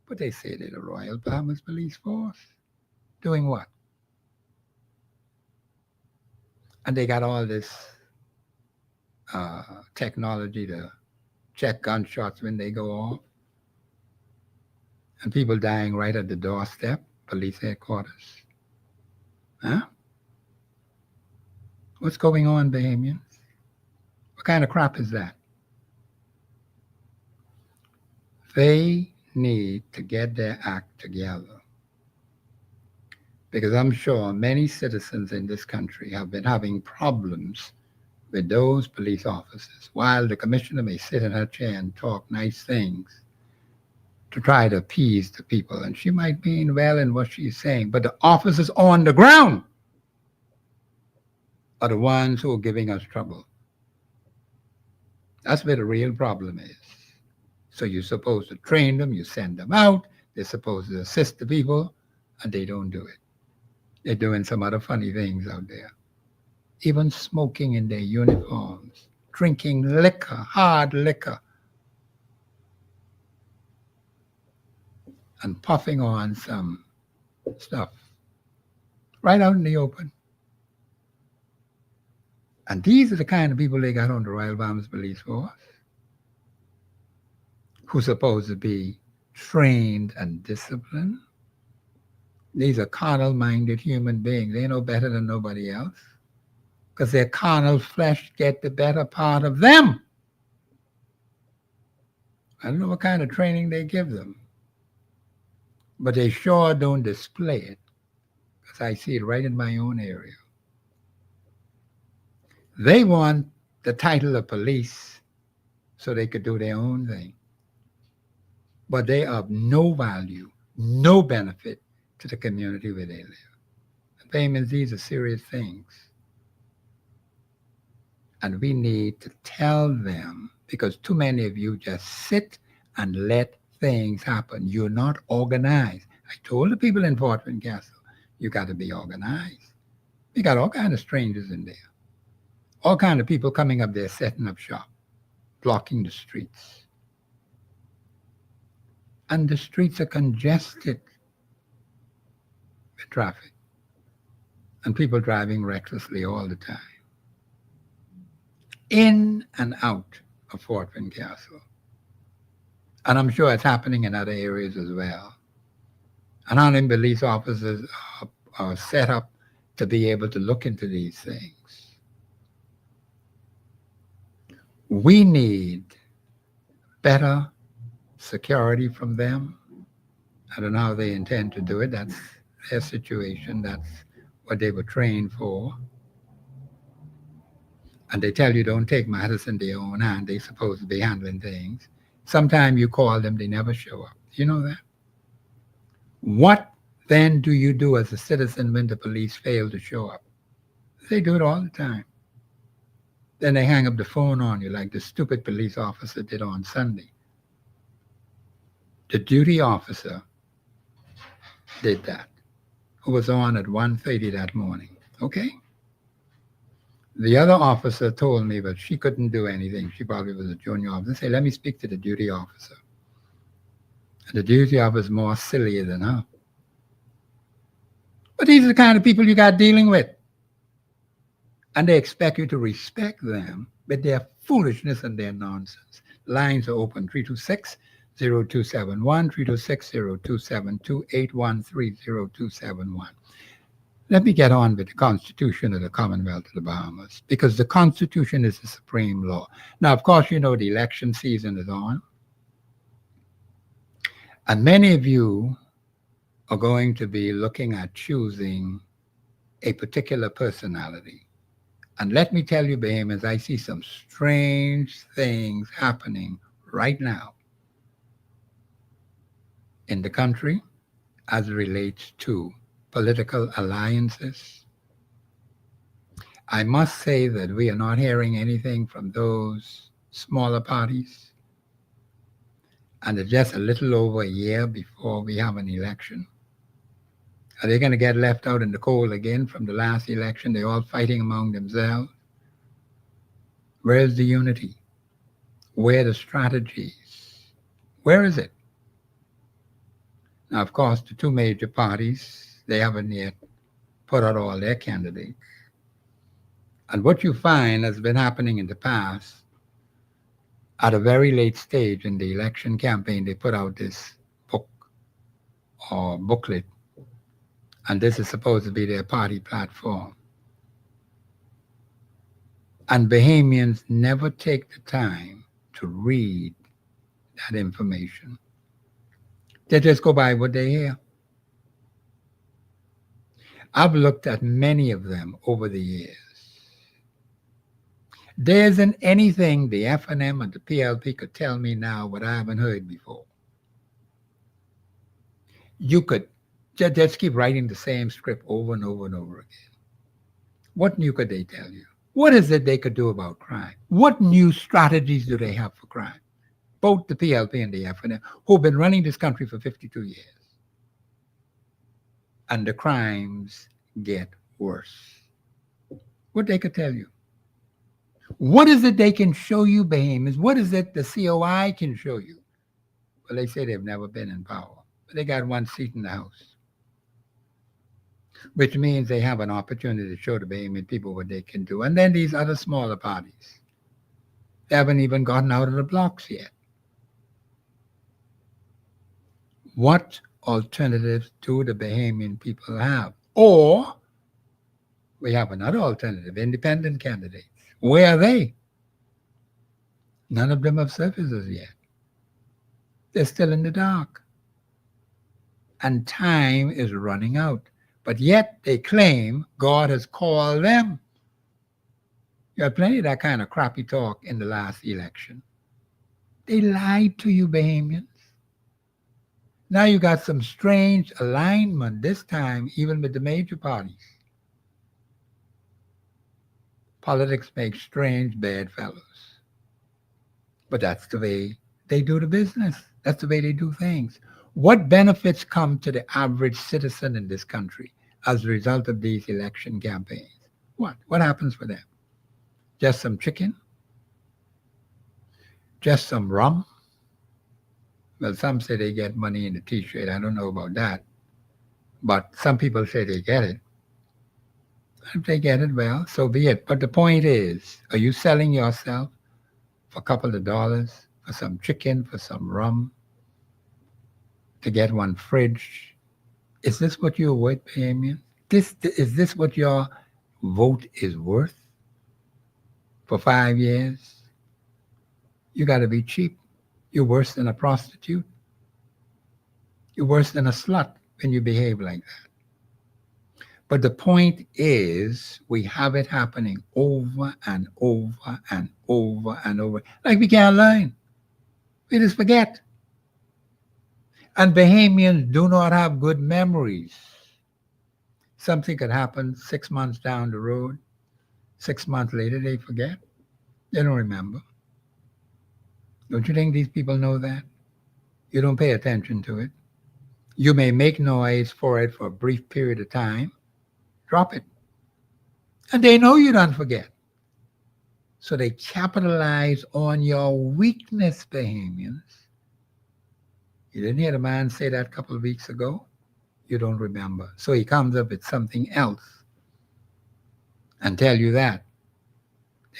But they say they're the Royal Bahamas Police Force. Doing what? And they got all this technology to check gunshots when they go off. And people dying right at the doorstep, police headquarters. Huh? What's going on, Bahamians? What kind of crap is that? They need to get their act together. Because I'm sure many citizens in this country have been having problems with those police officers, while the commissioner may sit in her chair and talk nice things to try to appease the people. And she might mean well in what she's saying, but the officers on the ground are the ones who are giving us trouble. That's where the real problem is. So you're supposed to train them, you send them out, they're supposed to assist the people, and they don't do it. They're doing some other funny things out there. Even smoking in their uniforms, drinking liquor, hard liquor, and puffing on some stuff right out in the open. And these are the kind of people they got on the Royal Bahamas Police Force, who's supposed to be trained and disciplined. These are carnal-minded human beings. They know better than nobody else because their carnal flesh get the better part of them. I don't know what kind of training they give them, but they sure don't display it because I see it right in my own area. They want the title of police so they could do their own thing. But they are of no value, no benefit to the community where they live. The payments, these are serious things. And we need to tell them, because too many of you just sit and let things happen. You're not organized. I told the people in Fort Castle, you got to be organized. We got all kinds of strangers in there. All kinds of people coming up there, setting up shop, blocking the streets. And the streets are congested with traffic and people driving recklessly all the time. In and out of Fort Castle. And I'm sure it's happening in other areas as well. And our police officers are set up to be able to look into these things. We need better security from them. I don't know how they intend to do it. That's their situation. That's what they were trained for. And they tell you don't take matters in their own hand. They're supposed to be handling things. Sometimes you call them, they never show up. You know that? What then do you do as a citizen when the police fail to show up? They do it all the time. Then they hang up the phone on you like the stupid police officer did on Sunday. The duty officer did that, who was on at 1:30 that morning. Okay? The other officer told me, but she couldn't do anything. She probably was a junior officer. Say, let me speak to the duty officer. And the duty officer is more sillier than her. But these are the kind of people you got dealing with. And they expect you to respect them, but their foolishness and their nonsense. Lines are open 326-0271, 326-0272, 813-0271. Let me get on with the Constitution of the Commonwealth of the Bahamas, because the Constitution is the supreme law. Now, of course, you know the election season is on. And many of you are going to be looking at choosing a particular personality. And let me tell you, Bahamians, I see some strange things happening right now in the country as it relates to political alliances. I must say that we are not hearing anything from those smaller parties. And it's just a little over a year before we have an election. Are they going to get left out in the cold again from the last election? They're all fighting among themselves. Where's the unity? Where are the strategies? Where is it? Now, of course, the two major parties, they haven't yet put out all their candidates. And what you find has been happening in the past, at a very late stage in the election campaign, they put out this book or booklet, and this is supposed to be their party platform. And Bahamians never take the time to read that information. They just go by what they hear. I've looked at many of them over the years. There isn't anything the FNM and the PLP could tell me now what I haven't heard before. You could just keep writing the same script over and over and over again. What new could they tell you? What is it they could do about crime? What new strategies do they have for crime? Both the PLP and the FNM, who've been running this country for 52 years. And the crimes get worse. What they could tell you? What is it they can show you, Bahamians? What is it the COI can show you? Well, they say they've never been in power, but they got one seat in the House, which means they have an opportunity to show the Bahamian people what they can do. And then these other smaller parties, they haven't even gotten out of the blocks yet. What alternatives do the Bahamian people have? Or we have another alternative, independent candidates. Where are they? None of them have surfaced yet. They're still in the dark. And time is running out. But yet they claim God has called them. You had plenty of that kind of crappy talk in the last election. They lied to you, Bahamians. Now you got some strange alignment, this time even with the major parties. Politics makes strange bad fellows. But that's the way they do the business. That's the way they do things. What benefits come to the average citizen in this country as a result of these election campaigns? What? What happens for them? Just some chicken? Just some rum? Well, some say they get money in the T-shirt. I don't know about that. But some people say they get it. If they get it, well, so be it. But the point is, are you selling yourself for a couple of dollars, for some chicken, for some rum, to get one fridge? Is this what you're worth, Bahamian? Is this what your vote is worth for 5 years? You got to be cheap. You're worse than a prostitute. You're worse than a slut when you behave like that. But the point is, we have it happening over and over and over and over. Like we can't learn. We just forget. And Bahamians do not have good memories. Something could happen 6 months down the road. 6 months later, they forget. They don't remember. Don't you think these people know that? You don't pay attention to it. You may make noise for it for a brief period of time, drop it. And they know you don't forget. So they capitalize on your weakness, Bahamians. You didn't hear the man say that a couple of weeks ago? You don't remember. So he comes up with something else and tell you that.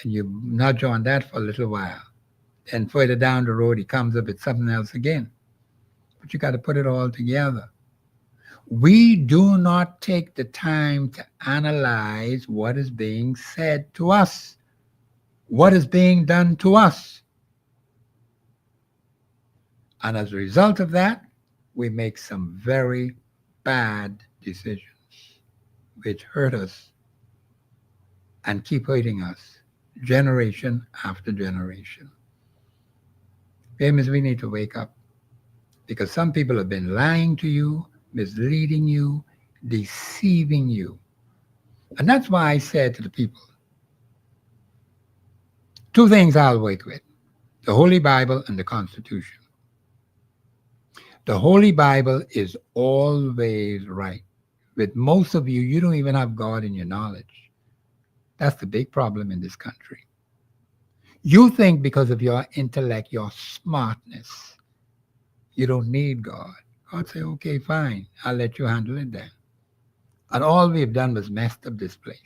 And you nudge on that for a little while. Then further down the road, he comes up with something else again. But you got to put it all together. We do not take the time to analyze what is being said to us, what is being done to us. And as a result of that, we make some very bad decisions which hurt us and keep hurting us generation after generation. Famous, we need to wake up because some people have been lying to you, misleading you, deceiving you. And that's why I said to the people, two things I'll work with: the Holy Bible and the Constitution. The Holy Bible is always right. With most of you, you don't even have God in your knowledge. That's the big problem in this country. You think because of your intellect, your smartness, you don't need God. God say, okay, fine, I'll let you handle it then. And all we've done was messed up this place.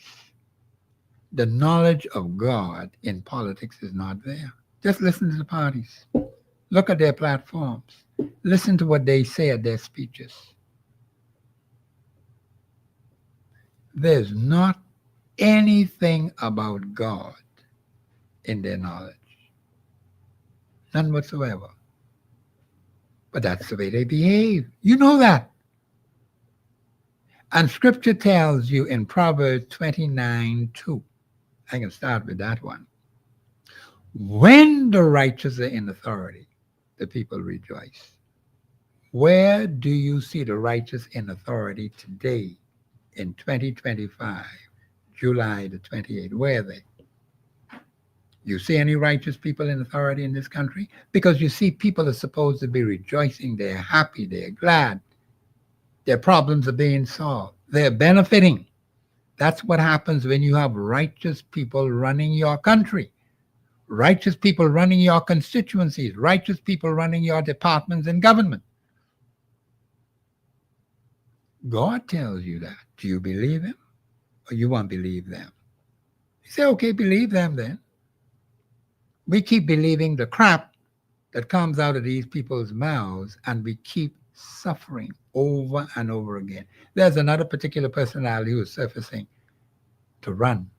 The knowledge of God in politics is not there. Just listen to the parties. Look at their platforms. Listen to what they say at their speeches. There's not anything about God in their knowledge. None whatsoever. But that's the way they behave. You know that. And scripture tells you in Proverbs 29:2. I can start with that one. When the righteous are in authority, the people rejoice. Where do you see the righteous in authority today in 2025, July the 28th? Where are they? You see any righteous people in authority in this country? Because you see, people are supposed to be rejoicing. They're happy. They're glad. Their problems are being solved. They're benefiting. That's what happens when you have righteous people running your country. Righteous people running your constituencies. Righteous people running your departments and government. God tells you that. Do you believe him? Or you won't believe them? You say, okay, believe them then. We keep believing the crap that comes out of these people's mouths, and we keep suffering over and over again. There's another particular personality who is surfacing to run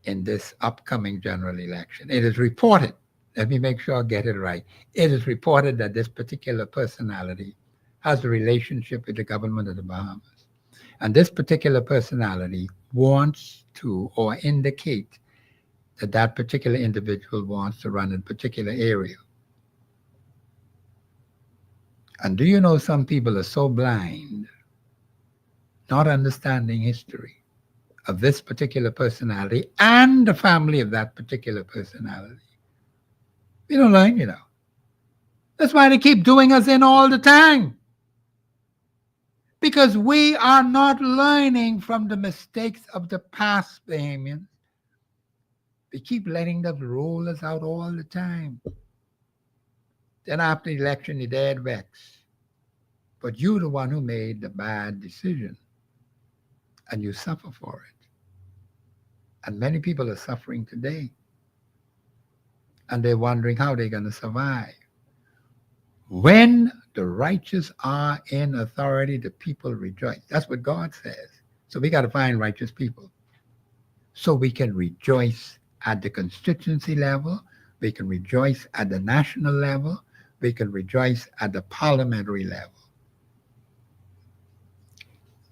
in this upcoming general election. It is reported, let me make sure I get it right. It is reported that this particular personality has a relationship with the government of the Bahamas. And this particular personality wants to, or indicate that that particular individual wants to run in a particular area. And do you know some people are so blind, not understanding history of this particular personality and the family of that particular personality? We don't learn, you know. That's why they keep doing us in all the time. Because we are not learning from the mistakes of the past, Bahamians. We keep letting them roll us out all the time. Then after the election, you're dead vexed. But you're the one who made the bad decision. And you suffer for it. And many people are suffering today. And they're wondering how they're going to survive. When the righteous are in authority, the people rejoice. That's what God says. So we got to find righteous people. So we can rejoice at the constituency level. We can rejoice at the national level. We can rejoice at the parliamentary level.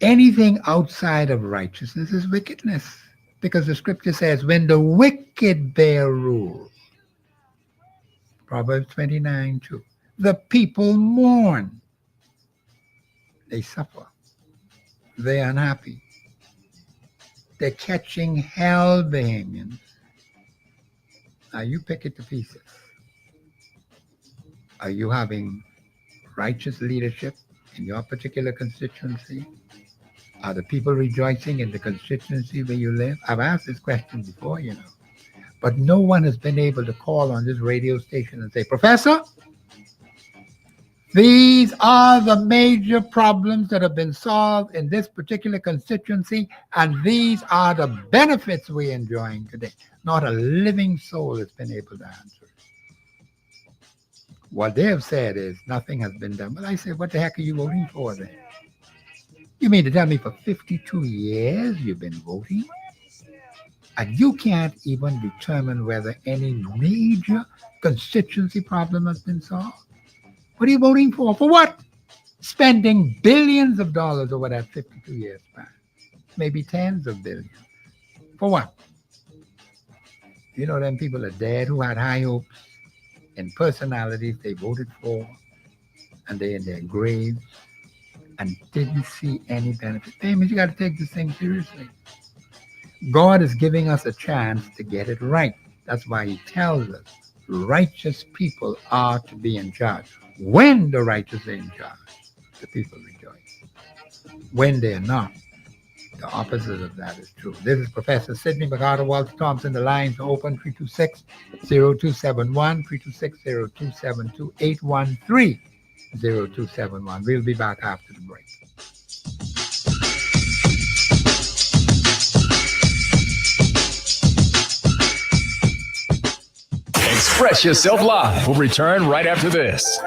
Anything outside of righteousness is wickedness. Because the scripture says, when the wicked bear rule, Proverbs 29:2, the people mourn. They suffer. They're unhappy. They're catching hell, Bahamians. Now you pick it to pieces. Are you having righteous leadership in your particular constituency? Are the people rejoicing in the constituency where you live? I've asked this question before, but no one has been able to call on this radio station and say, Professor, these are the major problems that have been solved in this particular constituency, and these are the benefits we're enjoying today. Not a living soul has been able to answer it. What they have said is nothing has been done. But I say, what the heck are you voting for then? You mean to tell me for 52 years you've been voting? And you can't even determine whether any major constituency problem has been solved? What are you voting for? For what? Spending billions of dollars over that 52 years span, maybe tens of billions. For what? Them people are dead who had high hopes and personalities they voted for, and they're in their graves and didn't see any benefit. Damn it, you got to take this thing seriously. God is giving us a chance to get it right. That's why he tells us righteous people are to be in charge. When the righteous are in charge, the people rejoice. When they're not, the opposite of that is true. This is Professor Sidney McArthur, Walter Thompson. The lines are open 326-0271, 326-0272, 813-0271. We'll be back after the break. Express Yourself Live will return right after this.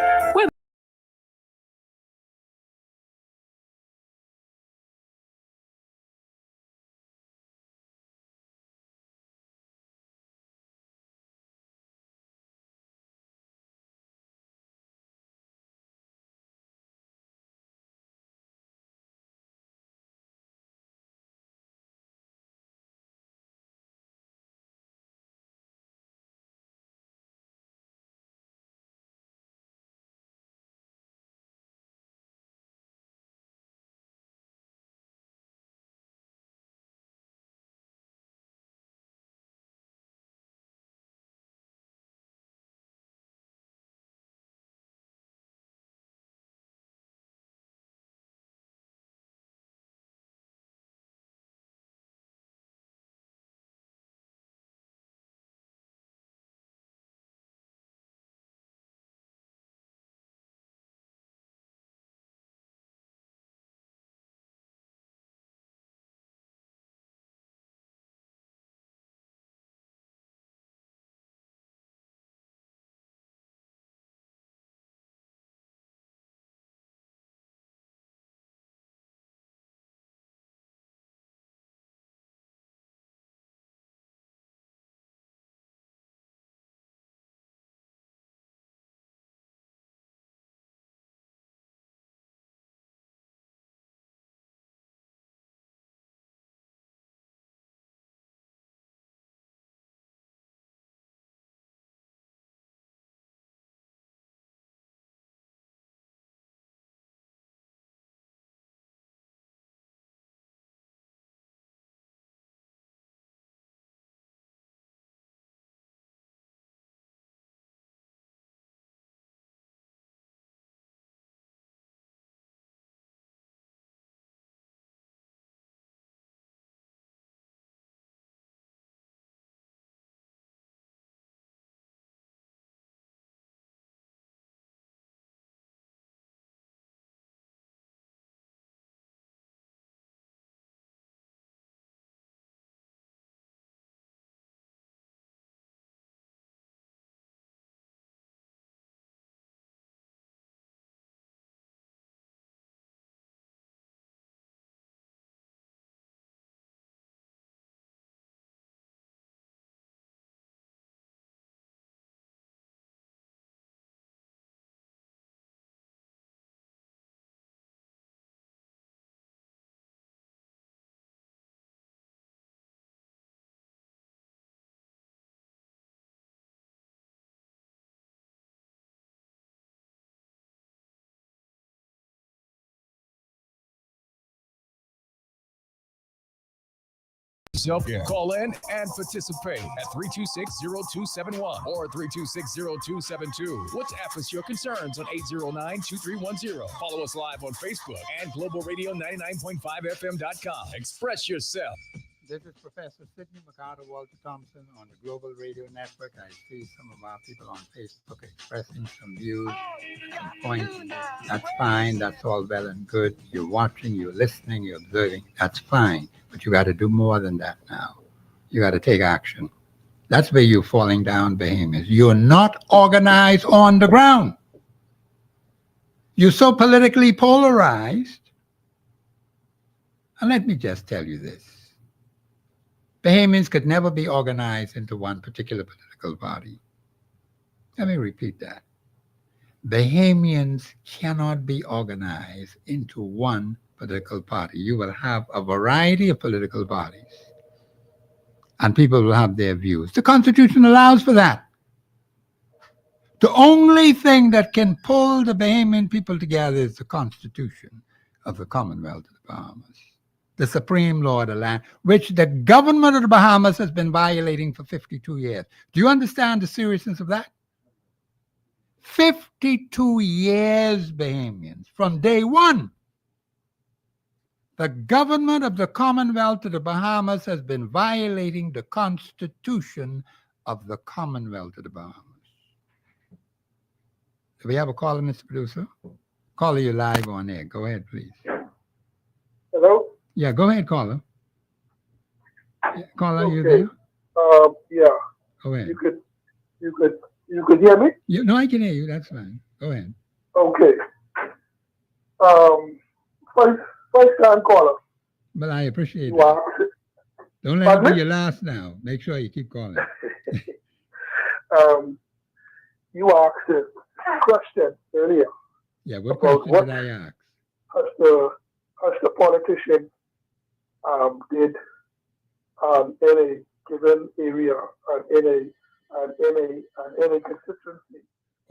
yourself in. Call in and participate at 326-0271 or 326-0272. WhatsApp us your concerns on 809-2310. Follow us live on Facebook and globalradio99.5fm.com. Express yourself. This is Professor Sidney Walter Thompson on the Global Radio Network. I see some of our people on Facebook expressing some views, some points. That's fine. That's all well and good. You're watching, you're listening, you're observing. That's fine. But you got to do more than that now. You got to take action. That's where you're falling down, Bahamians. You're not organized on the ground. You're so politically polarized. And let me just tell you this. Bahamians could never be organized into one particular political party. Let me repeat that. Bahamians cannot be organized into one political party. You will have a variety of political parties, and people will have their views. The Constitution allows for that. The only thing that can pull the Bahamian people together is the Constitution of the Commonwealth of the Bahamas, the supreme law of the land, which the government of the Bahamas has been violating for 52 years. Do you understand the seriousness of that? 52 years, Bahamians, from day one. The government of the Commonwealth of the Bahamas has been violating the Constitution of the Commonwealth of the Bahamas. Do we have a caller, Mr. Producer? Caller, you live on air. Go ahead, please. Hello? Yeah, go ahead, caller. Yeah, caller, Okay. you there? Yeah. Go ahead. You could hear me? No, I can hear you. That's fine. Go ahead. Okay. First time caller. But I appreciate You that. are. Don't let it Pardon be me? your last now. Make sure you keep calling. You asked a question earlier Yeah, what About question what? did I ask? as the politician did in a given area and in a constituency.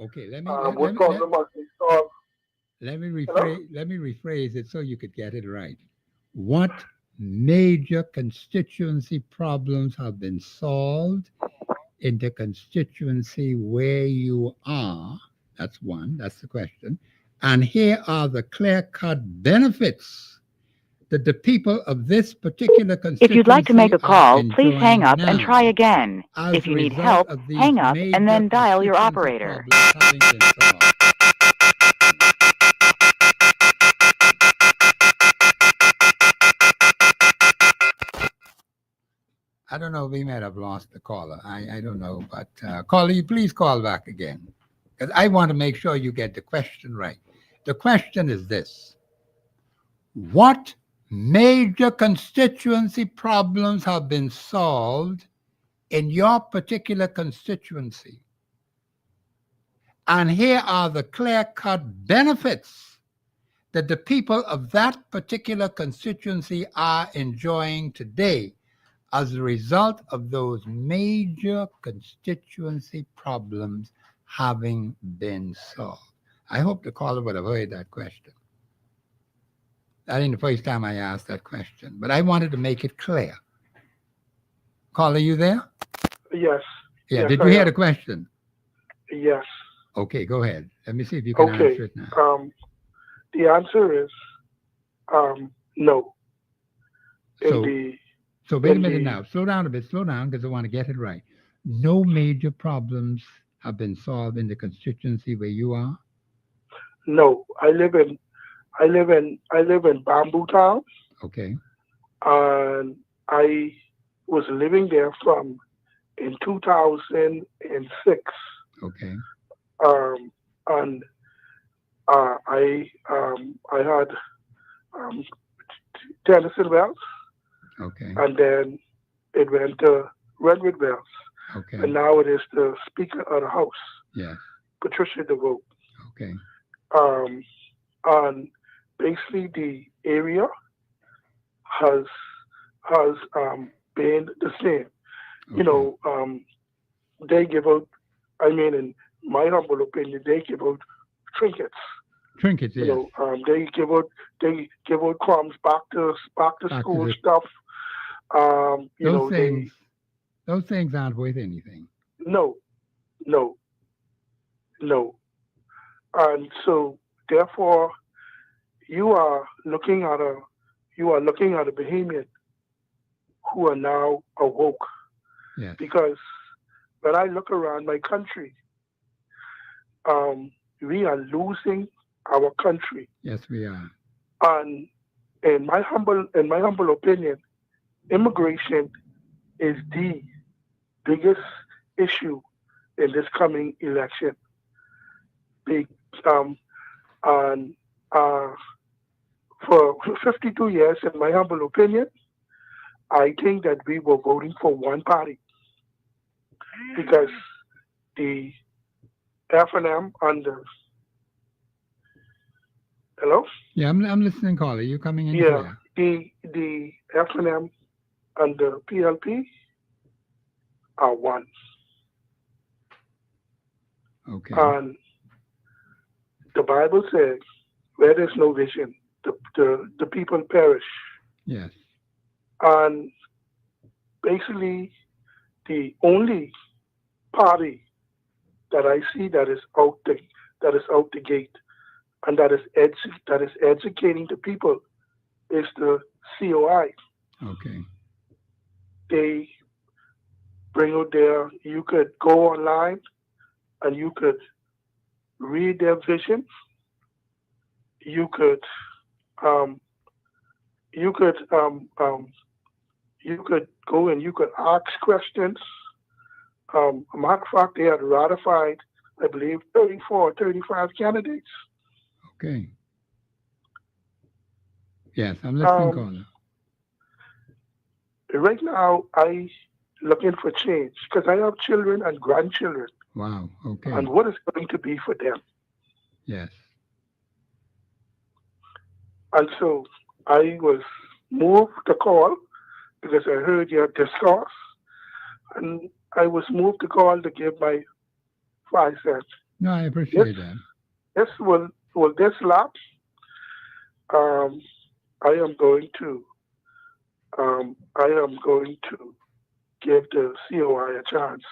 Okay, let What problem must be solved? me rephrase it so you could get it right. What major constituency problems have been solved in the constituency where you are? That's one. That's the question. And here are the clear-cut benefits that the people of this particular constituency If you'd like to make a are call, please hang enjoying up and try now again. as If a you need result help, of these hang up major and then dial your constituency operator. problems having been solved. I don't know. We might have lost the caller. I don't know. But caller, you please call back again, because I want to make sure you get the question right. The question is this: what major constituency problems have been solved in your particular constituency? And here are the clear-cut benefits that the people of that particular constituency are enjoying today as a result of those major constituency problems having been solved. I hope the caller would have heard that question. That ain't the first time I asked that question, but I wanted to make it clear. Caller, you there? Yes. Yeah, Yes, did I you hear am. the question? Yes. Okay, go ahead. Let me see if you can Okay. answer it now. The answer is no. So wait a minute in the- now. Slow down a bit. Slow down, because I want to get it right. No major problems have been solved in the constituency where you are? No. I live in Bamboo Town, Okay. and I was living there from in 2006. Okay. And I had Tennyson Wells, Okay. and then it went to Redwood Wells, Okay. and now it is the Speaker of the House, Yes. Patricia DeVoe. Okay. And basically the area has been the same. You know, they give out, I mean, in my humble opinion, they give out trinkets. Trinkets, yes. You know, they give out crumbs back to Back to school the- stuff. Those things aren't worth anything. No, no, no. And so therefore you are looking at a Bahamian who are now awoke. Yes. Because when I look around my country, we are losing our country. Yes, we are. And in my humble opinion, immigration is the biggest issue in this coming election. And for 52 years, in my humble opinion, I think that we were voting for one party because the F&M under. Hello? Yeah, I'm listening, caller. You coming in? Yeah, the F&M and the PLP are one. Okay. And the Bible says, where there's no vision, the people perish. Yes. And basically, the only party that I see that is out the gate and that is educating the people is the COI. Okay. They bring out there. You could go online and you could read their vision. You could go and you could ask questions. A matter of fact, they had ratified, I believe, 34, 35 candidates. Okay. Yes, I'm listening, caller. Right now, I looking for change because I have children and grandchildren. Wow. Okay. And what is going to be for them? Yes. And so I was moved to call because I heard your discourse, and I was moved to call to give my 5 cents. No, I appreciate that. Yes, will this lapse? I am going to give the COI a chance.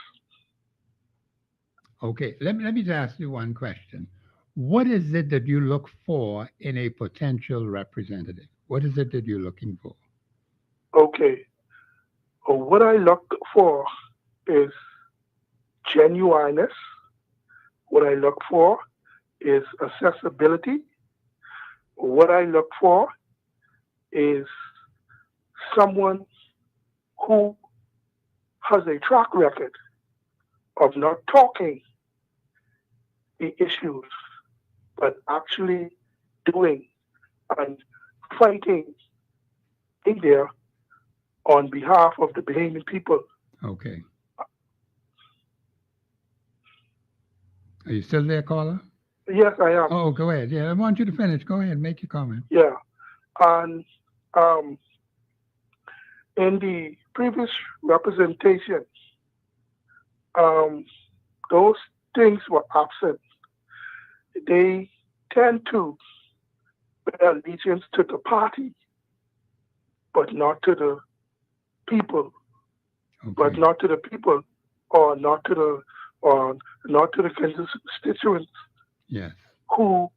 Okay, let me just ask you one question. What is it that you look for in a potential representative? What is it that you're looking for? Okay. What I look for is genuineness. What I look for is accessibility. What I look for is someone who has a track record of not talking the issues, but actually doing and fighting in there on behalf of the Bahamian people. Okay. Are you still there, caller? Yes, I am. Oh, go ahead. Yeah, I want you to finish. Go ahead, make your comment. Yeah. And in the previous representation, those things were absent. They tend to bear allegiance to the party, but not to the people. Okay. But not to the people, or not to the constituents. Yes. Who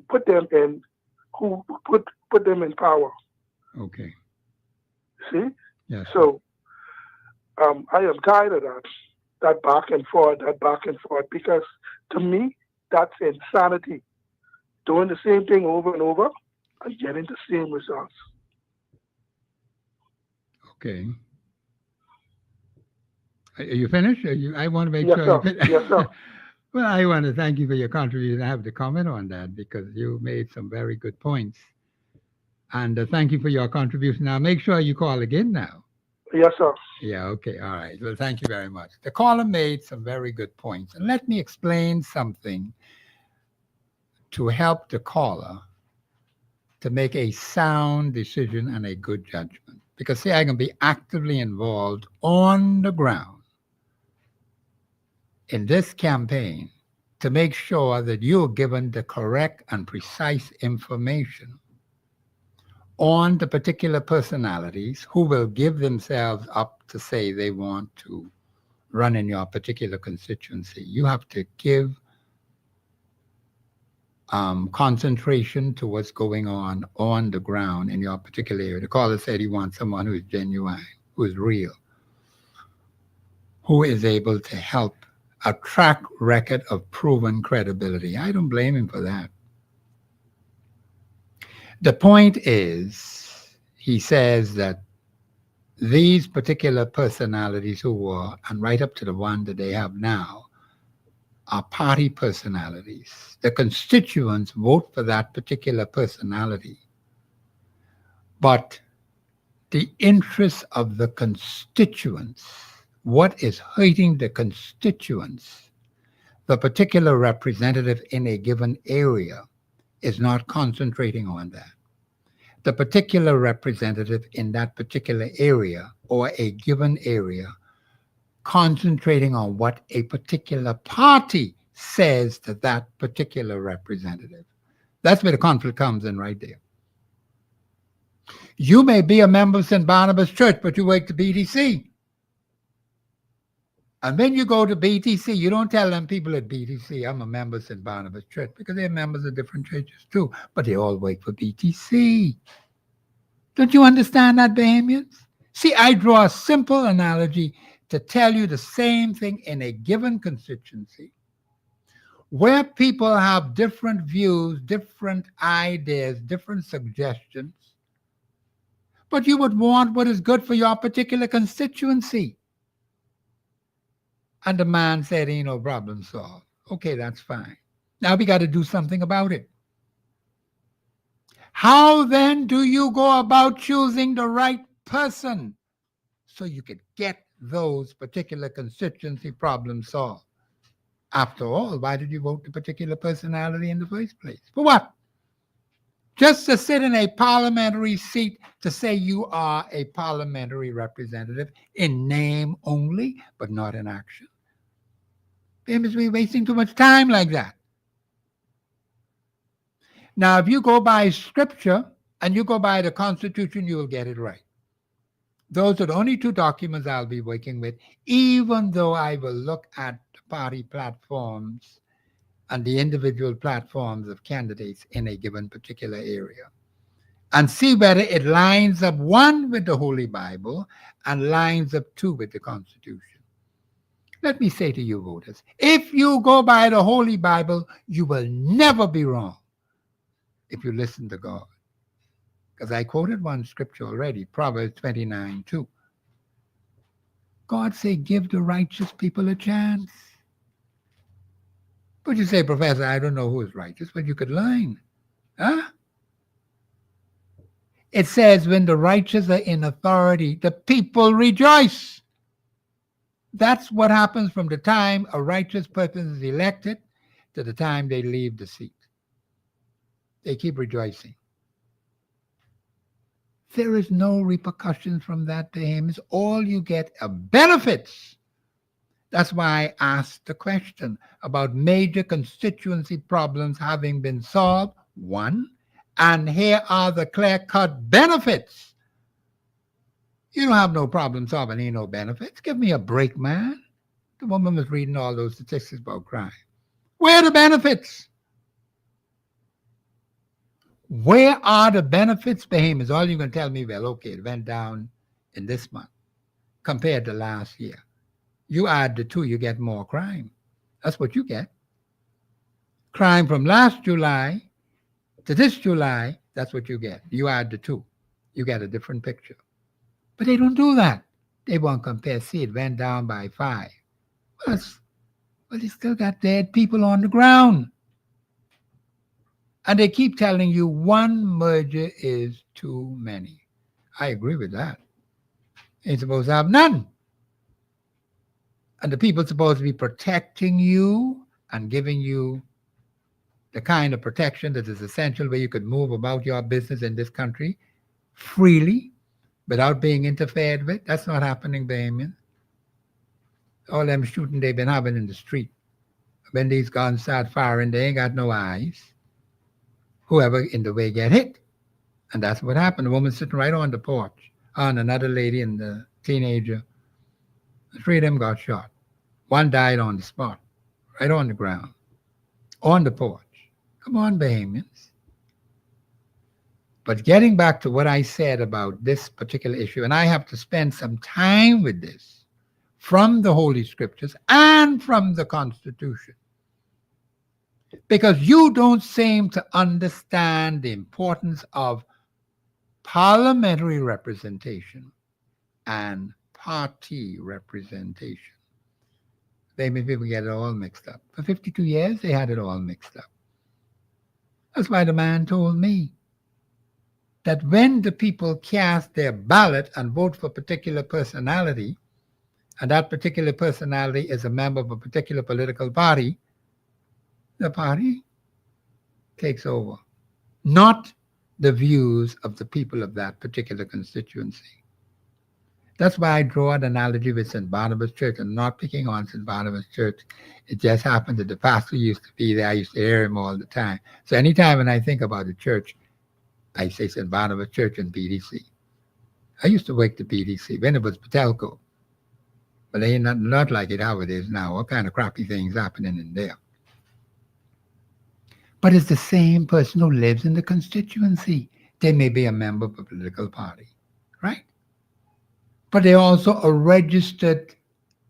put them in power. Okay. See? Yes. So I am tired of that back and forth, because to me that's insanity. Doing the same thing over and over and getting the same results. Okay. Are you finished? I want to make Yes, sure sir. you finish. Yes, sir. Well, I want to thank you for your contribution. I have to comment on that because you made some very good points. And thank you for your contribution. Now, make sure you call again now. Yes, sir. Yeah, okay. All right. Well, thank you very much. The caller made some very good points. And let me explain something to help the caller to make a sound decision and a good judgment. Because, see, I can be actively involved on the ground in this campaign to make sure that you're given the correct and precise information on the particular personalities who will give themselves up to say they want to run in your particular constituency. You have to give concentration to what's going on the ground in your particular area. The caller said he wants someone who is genuine, who is real, who is able to help, a track record of proven credibility. I don't blame him for that. The point is, he says that these particular personalities who were, and right up to the one that they have now, are party personalities. The constituents vote for that particular personality. But the interests of the constituents, what is hurting the constituents, the particular representative in a given area is not concentrating on that. The particular representative in that particular area or a given area concentrating on what a particular party says to that particular representative. That's where the conflict comes in right there. You may be a member of St. Barnabas Church, but you work to BTC. And when you go to BTC, you don't tell them people at BTC, I'm a member of St. Barnabas Church, because they're members of different churches too, but they all work for BTC. Don't you understand that, Bahamians? See, I draw a simple analogy to tell you the same thing in a given constituency where people have different views, different ideas, different suggestions, but you would want what is good for your particular constituency. And the man said, ain't no problem solved. Okay, that's fine. Now we got to do something about it. How then do you go about choosing the right person so you could get those particular constituency problems solved? After all, why did you vote the particular personality in the first place? For what? Just to sit in a parliamentary seat to say you are a parliamentary representative in name only, but not in action. Because we're wasting too much time like that. Now, if you go by scripture and you go by the Constitution, you will get it right. Those are the only two documents I'll be working with, even though I will look at the party platforms and the individual platforms of candidates in a given particular area and see whether it lines up, one, with the Holy Bible and lines up, two, with the Constitution. Let me say to you, voters, if you go by the Holy Bible, you will never be wrong if you listen to God. Because I quoted one scripture already, Proverbs 29:2. God say, give the righteous people a chance. But you say, Professor, I don't know who is righteous, but you could learn. Huh? It says, when the righteous are in authority, the people rejoice. That's what happens from the time a righteous person is elected to the time they leave the seat. They keep rejoicing. There is no repercussions from that to him. It's all you get are benefits. That's why I asked the question about major constituency problems having been solved, one, and here are the clear-cut benefits. You don't have no problem solving, ain't no benefits. Give me a break, man. The woman was reading all those statistics about crime. Where are the benefits? Where are the benefits for him? Is all you can tell me, well, okay, it went down in this month compared to last year. You add the two, you get more crime. That's what you get. Crime from last July to this July, that's what you get. You add the two, you get a different picture. But they don't do that. They won't compare. See, it went down by 5. Well, they still got dead people on the ground. And they keep telling you one merger is too many. I agree with that. Ain't supposed to have none. And the people supposed to be protecting you and giving you the kind of protection that is essential where you could move about your business in this country freely without being interfered with. That's not happening, Bahamian. All them shooting they've been having in the street. When these guns start firing, they ain't got no eyes. Whoever in the way get hit. And that's what happened. The woman sitting right on the porch, and another lady and the teenager. The three of them got shot. One died on the spot, right on the ground, on the porch. Come on, Bahamians. But getting back to what I said about this particular issue, and I have to spend some time with this from the Holy Scriptures and from the Constitution, because you don't seem to understand the importance of parliamentary representation and party representation. They made people get it all mixed up. For 52 years, they had it all mixed up. That's why the man told me that when the people cast their ballot and vote for a particular personality, and that particular personality is a member of a particular political party, the party takes over, not the views of the people of that particular constituency. That's why I draw an analogy with St. Barnabas Church. I'm not picking on St. Barnabas Church. It just happened that the pastor used to be there. I used to hear him all the time. So anytime when I think about the church, I say St. Barnabas Church and BDC. I used to work the BDC when it was Patelco. But they ain't not like it how it is now. All kind of crappy things happening in there. But it's the same person who lives in the constituency. They may be a member of a political party, right? But they're also a registered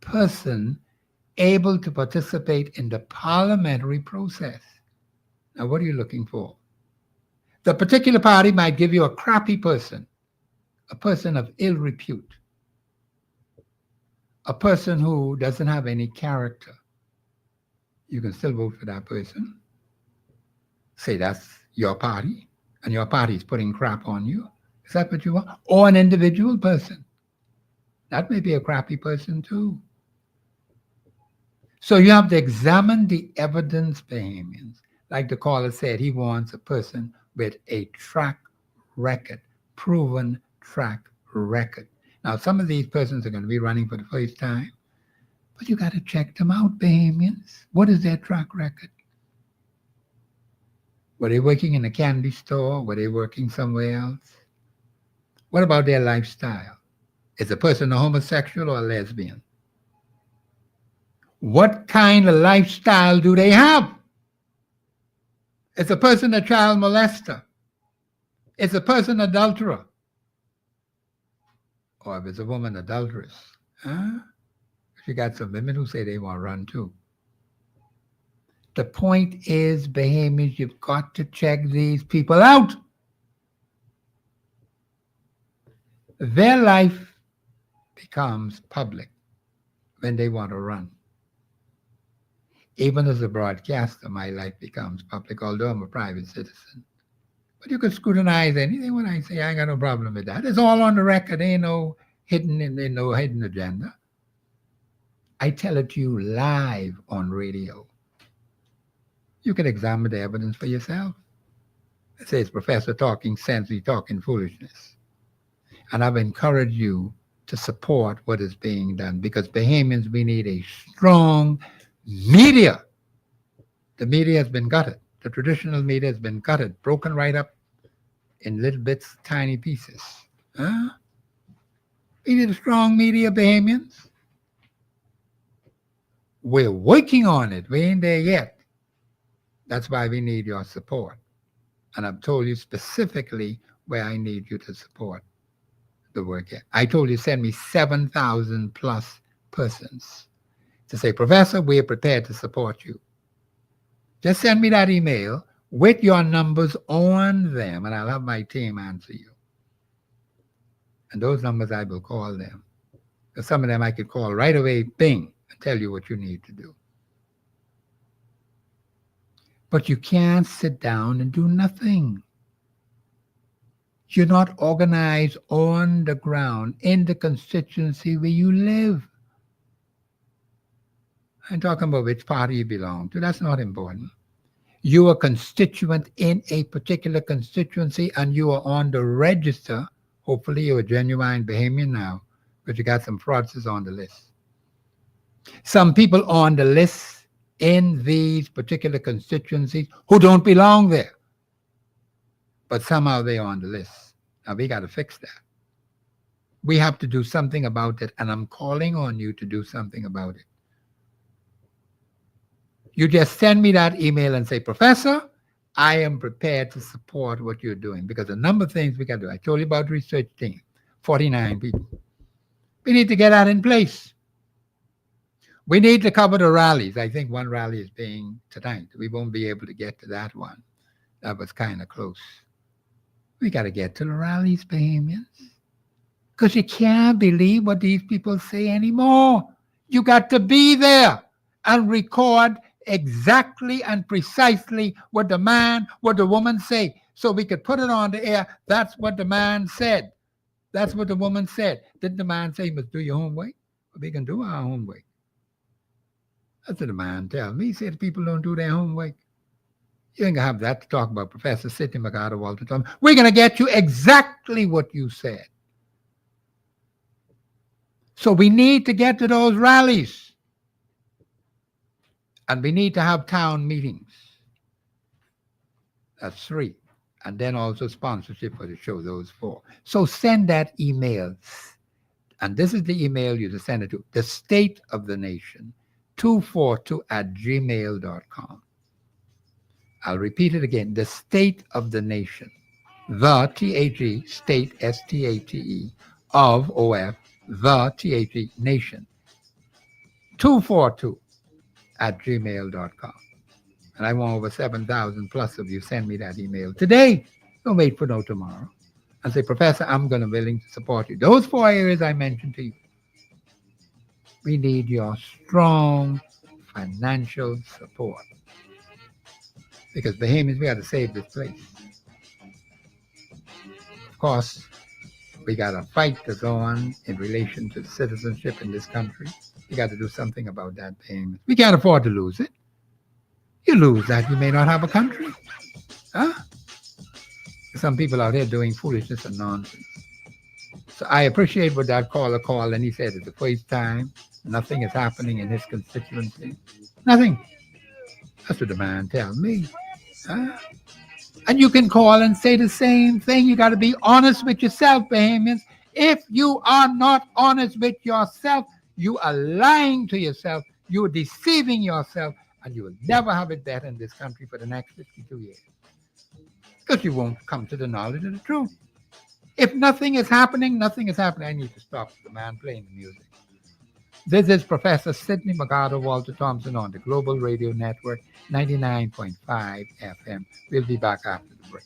person able to participate in the parliamentary process. Now, what are you looking for? The particular party might give you a crappy person, a person of ill repute, a person who doesn't have any character. You can still vote for that person. Say that's your party, and your party is putting crap on you. Is that what you want? Or an individual person. That may be a crappy person too. So you have to examine the evidence, Bahamians. Like the caller said, he wants a person with a track record, proven track record. Now, some of these persons are going to be running for the first time, but you got to check them out, Bahamians. What is their track record? Were they working in a candy store? Were they working somewhere else? What about their lifestyle? Is a person a homosexual or a lesbian? What kind of lifestyle do they have? Is a person a child molester? Is a person adulterer? Or if it's a woman adulteress? You got some women who say they want to run too. The point is, Bahamians, you've got to check these people out. Their life becomes public when they want to run. Even as a broadcaster, my life becomes public, although I'm a private citizen. But you can scrutinize anything when I say I ain't got no problem with that. It's all on the record. Ain't no hidden agenda. I tell it to you live on radio. You can examine the evidence for yourself. It says Professor talking sense, he's talking foolishness. And I've encouraged you to support what is being done, because Bahamians, we need a strong media. The media has been gutted. The traditional media has been gutted, broken right up in little bits, tiny pieces. We need a strong media, Bahamians. We're working on it. We ain't there yet. That's why we need your support. And I've told you specifically where I need you to support the work here. I told you send me 7,000 plus persons to say, Professor, we're prepared to support you. Just send me that email with your numbers on them, and I'll have my team answer you. And those numbers, I will call them. Because some of them I could call right away, bing, and tell you what you need to do. But you can't sit down and do nothing. You're not organized on the ground in the constituency where you live. I'm talking about which party you belong to. That's not important. You are a constituent in a particular constituency, and you are on the register. Hopefully you're a genuine Bahamian now, but you got some fraudsters on the list. Some people on the list in these particular constituencies who don't belong there. but somehow they're on the list. Now we got to fix that. We have to do something about it, and I'm calling on you to do something about it. You just send me that email and say, Professor, I am prepared to support what you're doing, because a number of things we got to do. I told you about the research team, 49 people. We need to get that in place. We need to cover the rallies. I think one rally is being tonight. We won't be able to get to that one. That was kind of close. We got to get to the rallies, Bahamians. Because you can't believe what these people say anymore. You got to be there and record exactly and precisely what the man, what the woman say, so we could put it on the air. That's what the man said. That's what the woman said. Didn't the man say you must do your homework? Well, we can do our homework. That's what the man tell me. He said people don't do their homework. You ain't gonna have that to talk about, Professor Sidney McArthur Walter Thompson. We're gonna get you exactly what you said. So we need to get to those rallies. And we need to have town meetings. That's 3. And then also sponsorship for the show, those 4. So send that email. And this is the email you send it to, the State of the Nation, 242@gmail.com. I'll repeat it again, the State of the Nation, the T-H-E, state, S-T-A-T-E, of O-F, the T-H-E, nation, 242@gmail.com. And I want over 7,000 plus of you send me that email today. Don't wait for no tomorrow. And say, Professor, I'm going to willing to support you. Those 4 areas I mentioned to you. We need your strong financial support. Because Bahamians, we got to save this place. Of course, we got a fight to go on in relation to citizenship in this country. We got to do something about that, Bahamians. We can't afford to lose it. You lose that, you may not have a country. Huh? Some people out there doing foolishness and nonsense. So I appreciate what that caller called, and he said it's the first time nothing is happening in his constituency. Nothing. That's what the man tells me. Huh? And you can call and say the same thing. You got to be honest with yourself, Bahamians. If you are not honest with yourself, you are lying to yourself. You are deceiving yourself, and you will never have it better in this country for the next 52 years. Because you won't come to the knowledge of the truth. If nothing is happening, nothing is happening. I need to stop the man playing the music. This is Professor Sidney McArthur Walter Thompson on the Global Radio Network, 99.5 FM. We'll be back after the break.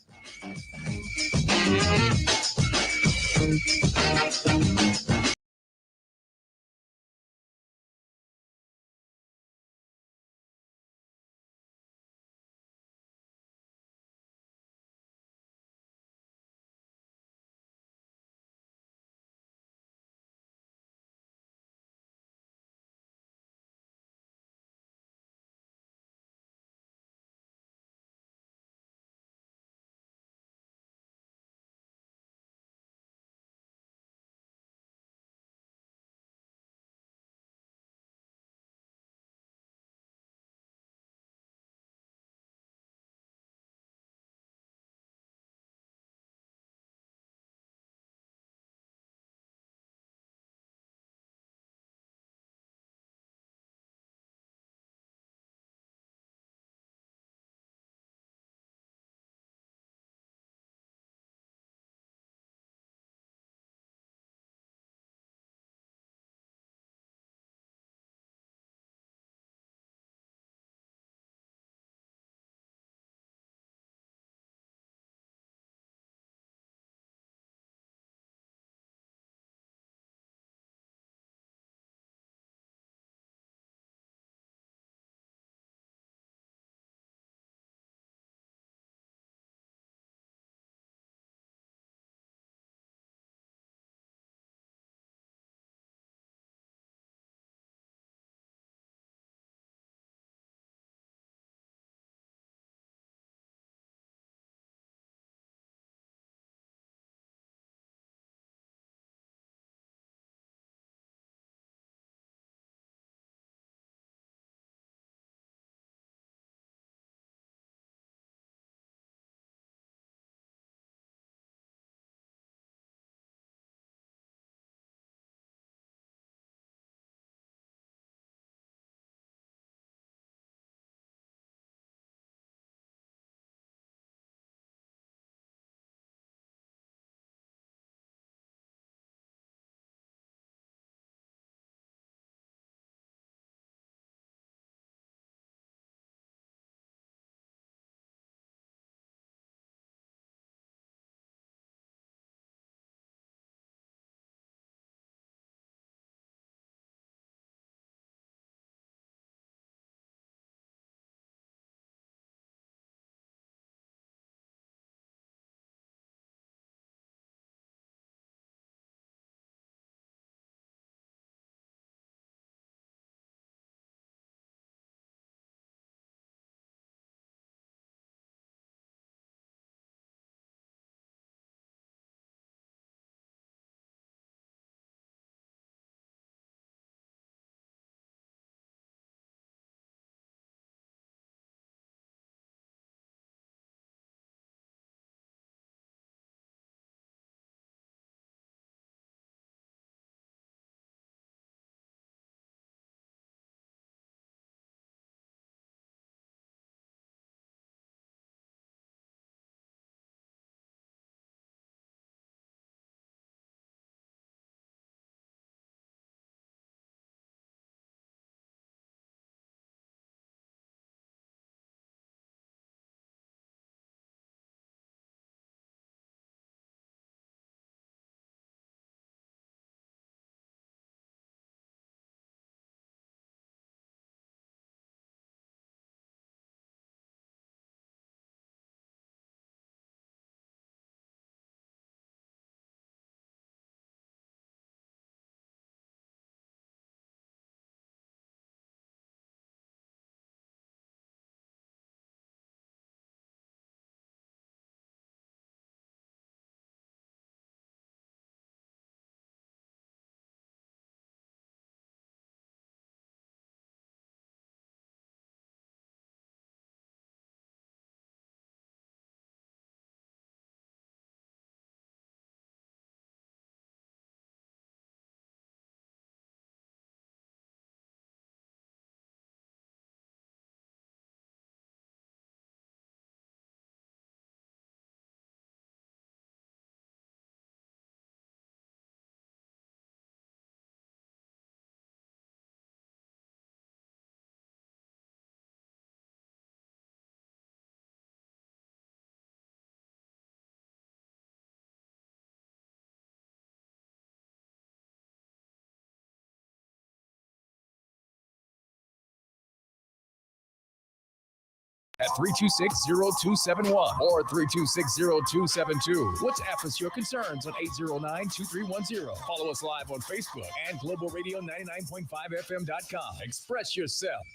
at 326-0271 or 326-0272. WhatsApp us your concerns on 809-2310. Follow us live on Facebook and globalradio99.5fm.com. Express yourself.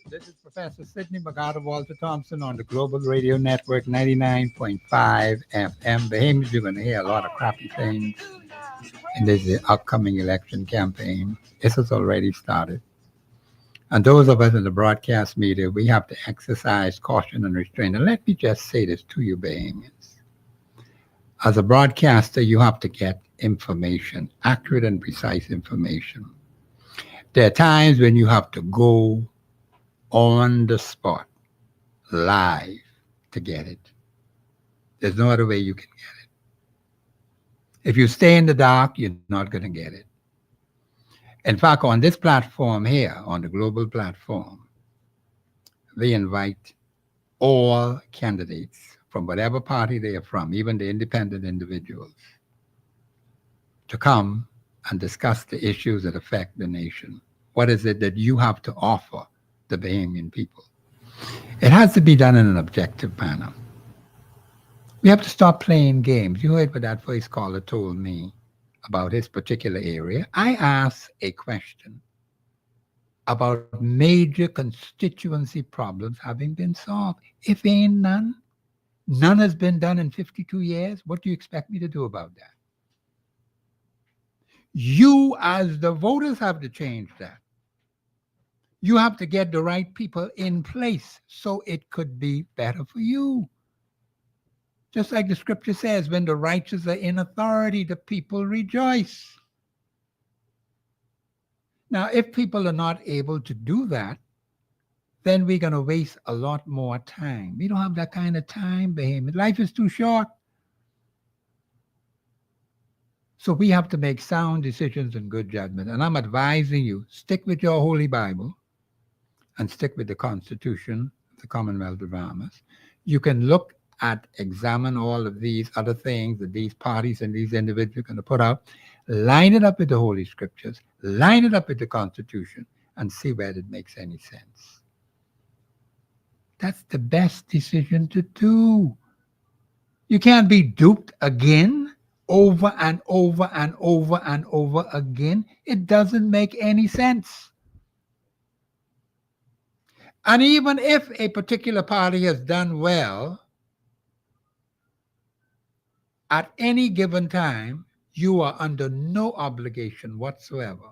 This is Professor Sidney Walter Thompson on the Global Radio Network 99.5 FM. Bahamians, you're going to hear a lot of crappy things in this upcoming election campaign. This has already started. And those of us in the broadcast media, we have to exercise caution and restraint. And let me just say this to you, Bahamians. As a broadcaster, you have to get information, accurate and precise information. There are times when you have to go on the spot, live, to get it. There's no other way you can get it. If you stay in the dark, you're not going to get it. In fact, on this platform here, on the global platform, they invite all candidates from whatever party they are from, even the independent individuals, to come and discuss the issues that affect the nation. What is it that you have to offer the Bahamian people? It has to be done in an objective manner. We have to stop playing games. You heard what that first caller told me about his particular area. I asked a question about major constituency problems having been solved. If ain't none has been done in 52 years, what do you expect me to do about that? You as the voters have to change that. You have to get the right people in place so it could be better for you. Just like the scripture says, when the righteous are in authority, the people rejoice. Now, if people are not able to do that, then we're going to waste a lot more time. We don't have that kind of time, Bahamian. Life is too short. So we have to make sound decisions and good judgment. And I'm advising you, stick with your Holy Bible and stick with the Constitution of the Commonwealth of Bahamas. You can look at, examine all of these other things that these parties and these individuals are going to put out, line it up with the Holy Scriptures, line it up with the Constitution, and see whether it makes any sense. That's the best decision to do. You can't be duped again, over and over and over and over again. It doesn't make any sense. And even if a particular party has done well, at any given time, you are under no obligation whatsoever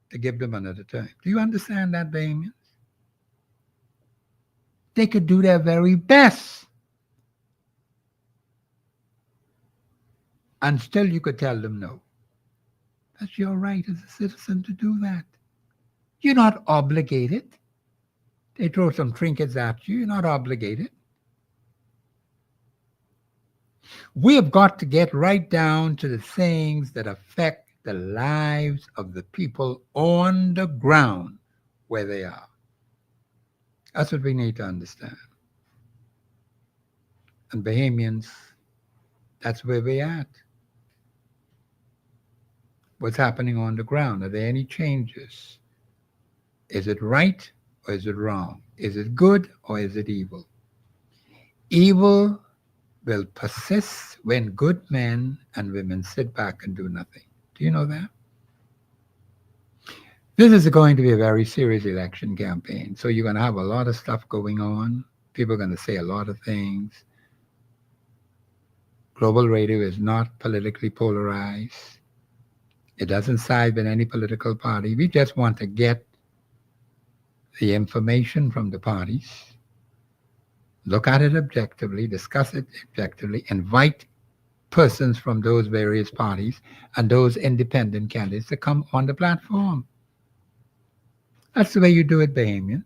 to give them another term. Do you understand that, Bahamians? They could do their very best. And still you could tell them no. That's your right as a citizen to do that. You're not obligated. They throw some trinkets at you. You're not obligated. We have got to get right down to the things that affect the lives of the people on the ground where they are. That's what we need to understand. And Bahamians, that's where we're at. What's happening on the ground? Are there any changes? Is it right or is it wrong? Is it good or is it evil? Evil will persist when good men and women sit back and do nothing. Do you know that? This is going to be a very serious election campaign. So you're going to have a lot of stuff going on. People are going to say a lot of things. Global radio is not politically polarized. It doesn't side with any political party. We just want to get the information from the parties, look at it objectively, discuss it objectively, invite persons from those various parties and those independent candidates to come on the platform. That's the way you do it, Bahamians.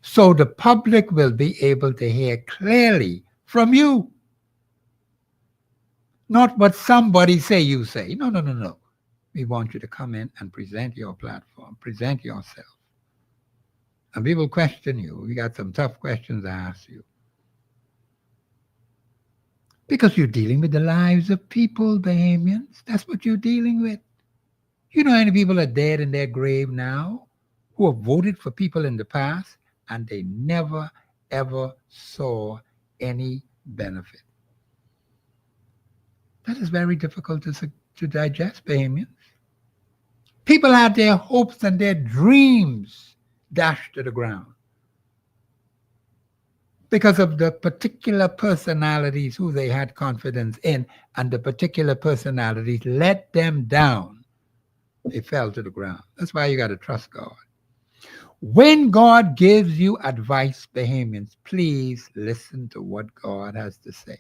So the public will be able to hear clearly from you. Not what somebody say you say. No. We want you to come in and present your platform, present yourself. And we will question you. We got some tough questions to ask you. Because you're dealing with the lives of people, Bahamians. That's what you're dealing with. You know how many people are dead in their grave now who have voted for people in the past and they never, ever saw any benefit. That is very difficult to digest, Bahamians. People had their hopes and their dreams dashed to the ground because of the particular personalities who they had confidence in, and the particular personalities let them down. They fell to the ground. That's why you got to trust God. When God gives you advice, Bahamians, please listen to what God has to say.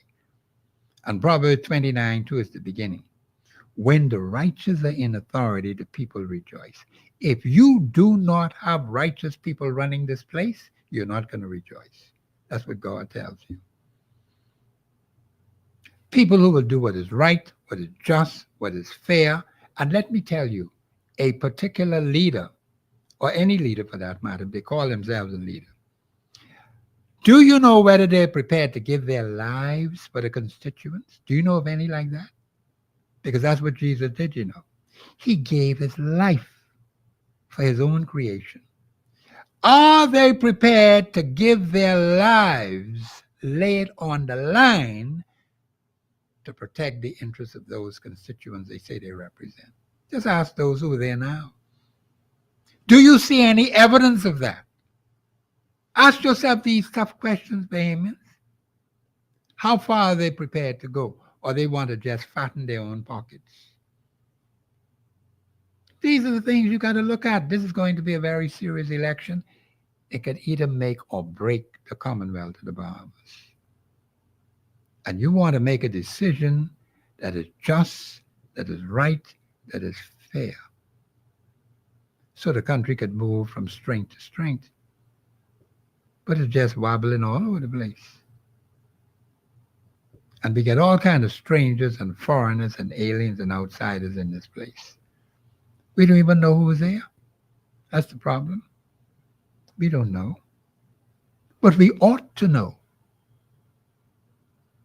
And Proverbs 29:2 is the beginning. When the righteous are in authority, the people rejoice. If you do not have righteous people running this place, you're not going to rejoice. That's what God tells you. People who will do what is right, what is just, what is fair. And let me tell you, a particular leader, or any leader for that matter, they call themselves a leader. Do you know whether they're prepared to give their lives for the constituents? Do you know of any like that? Because that's what Jesus did, you know. He gave his life for his own creation. Are they prepared to give their lives, lay it on the line, to protect the interests of those constituents they say they represent? Just ask those who are there now. Do you see any evidence of that? Ask yourself these tough questions, Bahamians. How far are they prepared to go? Or they want to just fatten their own pockets? These are the things you got to look at. This is going to be a very serious election. It could either make or break the Commonwealth of the Bahamas. And you want to make a decision that is just, that is right, that is fair, so the country could move from strength to strength. But it's just wobbling all over the place. And we get all kinds of strangers and foreigners and aliens and outsiders in this place. We don't even know who's there. That's the problem. We don't know. But we ought to know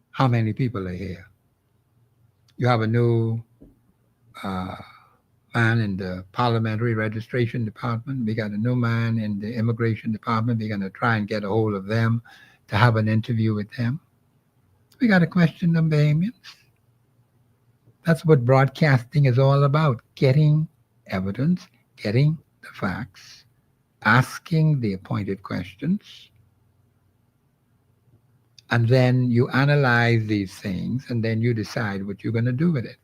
how many people are here. You have a new man in the Parliamentary Registration Department. We got a new man in the Immigration Department. We're going to try and get a hold of them to have an interview with them. We got to question them, Bahamians. That's what broadcasting is all about, getting evidence, getting the facts, asking the appointed questions, and then you analyze these things, and then you decide what you're going to do with it.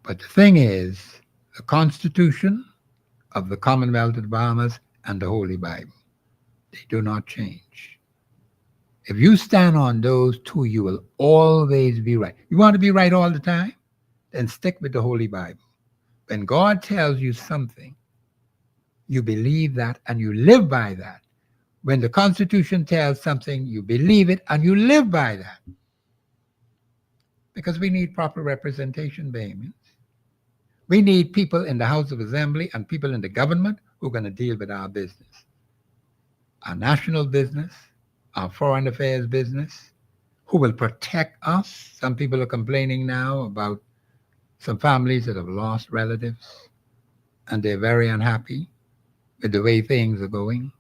But the thing is, the Constitution of the Commonwealth of the Bahamas and the Holy Bible, they do not change. If you stand on those two, you will always be right. You want to be right all the time? Then stick with the Holy Bible. When God tells you something, you believe that and you live by that. When the Constitution tells something, you believe it and you live by that. Because we need proper representation, Bahamians. We need people in the House of Assembly and people in the government who are going to deal with our business, our national business, our foreign affairs business, who will protect us. Some people are complaining now about some families that have lost relatives, and they're very unhappy with the way things are going.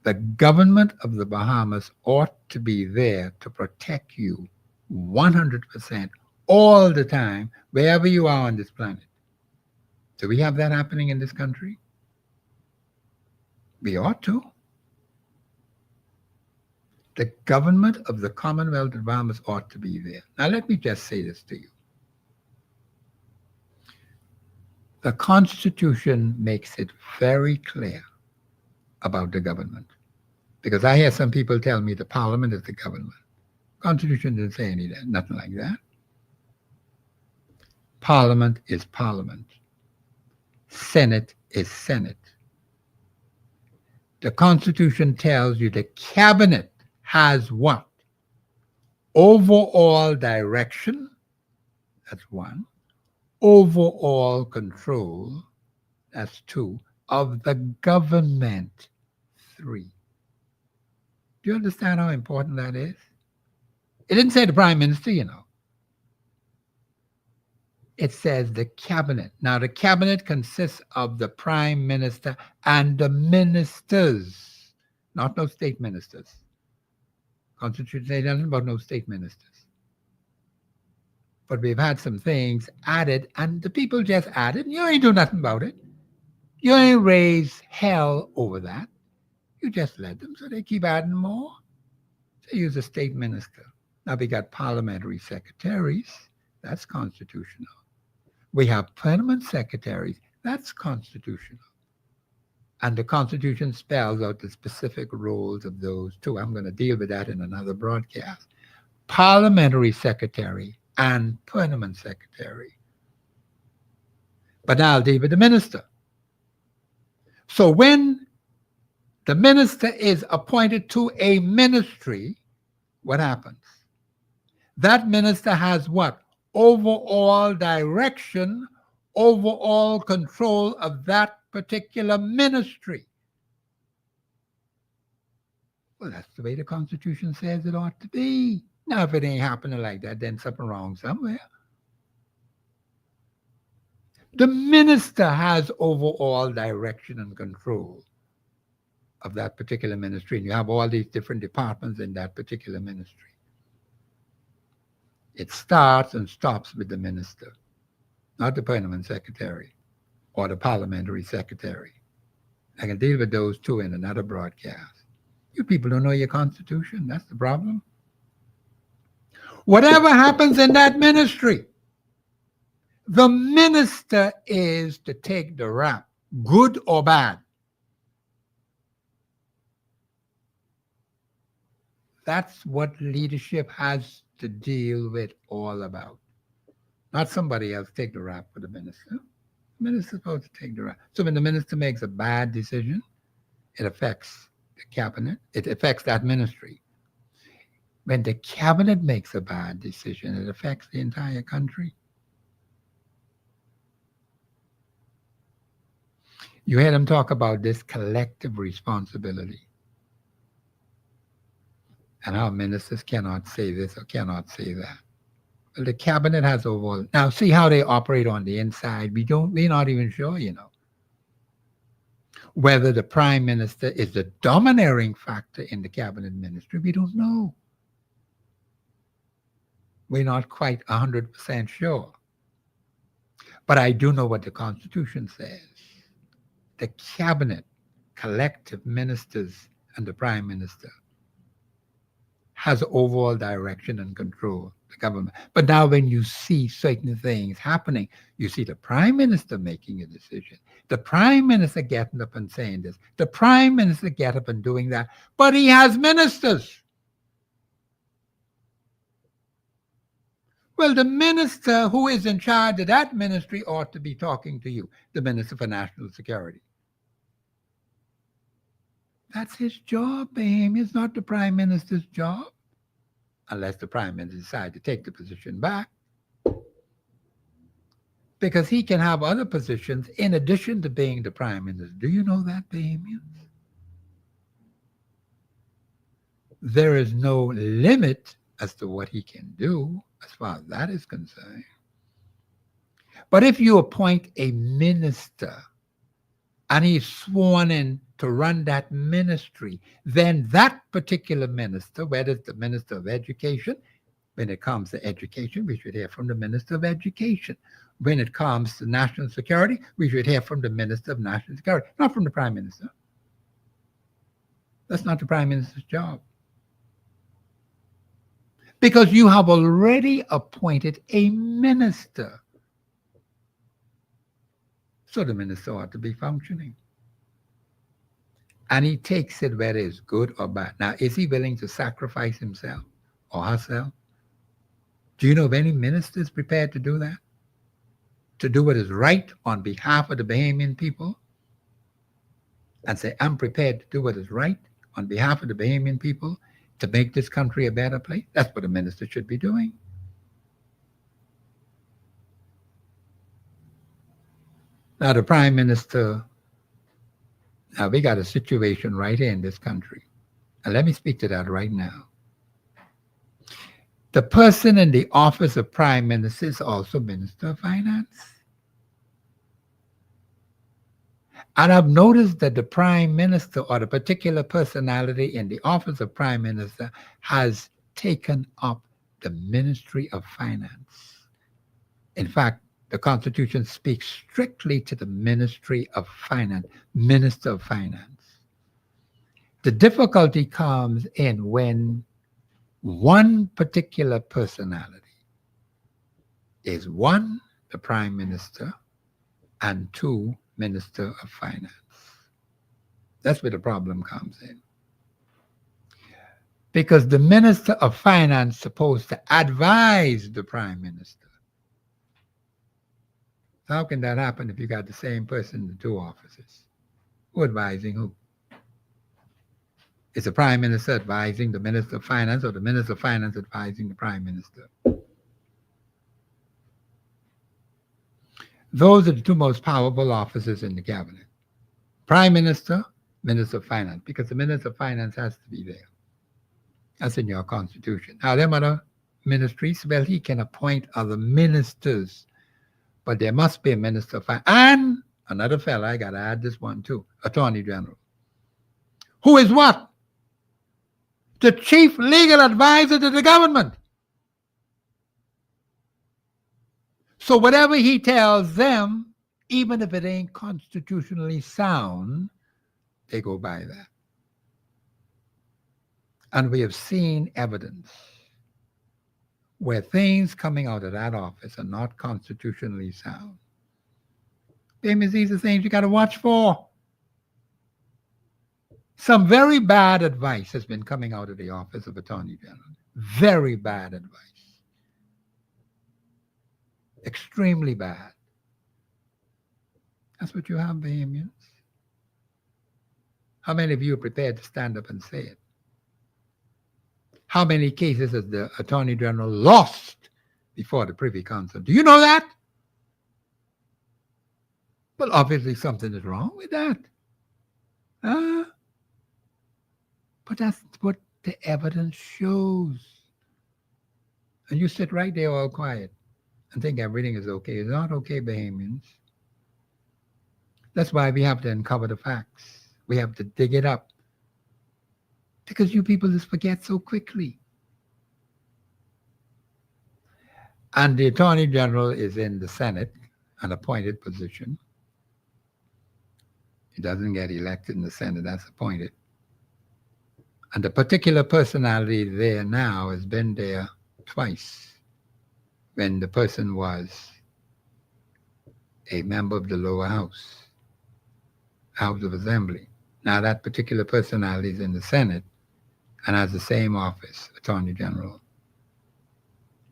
The government of the Bahamas ought to be there to protect you 100% all the time, wherever you are on this planet. Do we have that happening in this country? We ought to. The government of the Commonwealth of Bahamas ought to be there. Now, let me just say this to you. The Constitution makes it very clear about the government. Because I hear some people tell me the Parliament is the government. Constitution didn't say nothing like that. Parliament is Parliament. Senate is Senate. The Constitution tells you the Cabinet has what? Overall direction, that's one. Overall control, that's two. Of the government, three. Do you understand how important that is? It didn't say the Prime Minister, you know. It says the Cabinet. Now, the Cabinet consists of the Prime Minister and the ministers. not no state ministers. Constitution says nothing about no state ministers. But we've had some things added, and the people just added, and you ain't do nothing about it. You ain't raise hell over that. You just let them, so they keep adding more. So use a state minister. Now we got parliamentary secretaries. That's constitutional. We have permanent secretaries. That's constitutional. And the Constitution spells out the specific roles of those two. I'm going to deal with that in another broadcast. Parliamentary secretary and permanent secretary. But now I'll deal with the minister. So when the minister is appointed to a ministry, what happens? That minister has what? Overall direction, overall control of that particular ministry. Well, that's the way the Constitution says it ought to be. Now, if it ain't happening like that, then something wrong somewhere. The minister has overall direction and control of that particular ministry. And you have all these different departments in that particular ministry. It starts and stops with the minister, not the permanent secretary or the parliamentary secretary. I can deal with those two in another broadcast. You people don't know your Constitution. That's the problem. Whatever happens in that ministry, the minister is to take the rap, good or bad. That's what leadership has to deal with all about. Not somebody else take the rap for the minister. The minister's supposed to take the rap. So when the minister makes a bad decision, it affects the cabinet. It affects that ministry. When the cabinet makes a bad decision, it affects the entire country. You hear them talk about this collective responsibility and how ministers cannot say this or cannot say that. Well, the cabinet has overall. Now, see how they operate on the inside. We're not even sure, whether the prime minister is the domineering factor in the cabinet ministry. We don't know. We're not quite 100% sure. But I do know what the Constitution says. The cabinet, collective ministers, and the prime minister has overall direction and control the government. But now when you see certain things happening, you see the prime minister making a decision, the prime minister getting up and saying this, the prime minister get up and doing that, but he has ministers. Well, the minister who is in charge of that ministry ought to be talking to you, the Minister for National Security. That's his job, babe. It's not the prime minister's job, unless the prime minister decides to take the position back. Because he can have other positions in addition to being the prime minister. Do you know that, babe? There is no limit as to what he can do as far as that is concerned. But if you appoint a minister and he's sworn in to run that ministry, then that particular minister, whether it's the Minister of Education, when it comes to education, we should hear from the Minister of Education. When it comes to national security, we should hear from the Minister of National Security, not from the Prime Minister. That's not the Prime Minister's job. Because you have already appointed a minister. So the minister ought to be functioning. And he takes it whether it's good or bad. Now, is he willing to sacrifice himself or herself? Do you know of any ministers prepared to do that? To do what is right on behalf of the Bahamian people? And say, I'm prepared to do what is right on behalf of the Bahamian people to make this country a better place? That's what a minister should be doing. Now, the prime minister, now we got a situation right here in this country. And let me speak to that right now. The person in the office of prime minister is also Minister of Finance. And I've noticed that the prime minister or the particular personality in the office of prime minister has taken up the Ministry of Finance. In fact, the Constitution speaks strictly to the Ministry of Finance, Minister of Finance. The difficulty comes in when one particular personality is one, the prime minister, and two, Minister of Finance. That's where the problem comes in. Because the Minister of Finance is supposed to advise the Prime Minister. How can that happen if you got the same person in the two offices? Who advising who? Is the Prime Minister advising the Minister of Finance, or the Minister of Finance advising the Prime Minister? Those are the two most powerful offices in the cabinet. Prime Minister, Minister of Finance, because the Minister of Finance has to be there. That's in your constitution. Now, them other ministries, well, he can appoint other ministers, but there must be a Minister of Finance. And another fella, I got to add this one too, Attorney General. Who is what? The chief legal advisor to the government. So whatever he tells them, even if it ain't constitutionally sound, they go by that. And we have seen evidence where things coming out of that office are not constitutionally sound. These are things you got to watch for. Some very bad advice has been coming out of the office of Attorney General. Very bad advice. Extremely bad. That's what you have, Bahamians. How many of you are prepared to stand up and say it? How many cases has the Attorney General lost before the Privy Council? Do you know that? Well, obviously something is wrong with that. But that's what the evidence shows. And you sit right there all quiet and think everything is okay. It's not okay, Bahamians. That's why we have to uncover the facts. We have to dig it up. Because you people just forget so quickly. And the Attorney General is in the Senate, an appointed position. He doesn't get elected in the Senate, that's appointed. And the particular personality there now has been there twice when the person was a member of the lower house, House of Assembly. Now that particular personality is in the Senate and has the same office, Attorney General.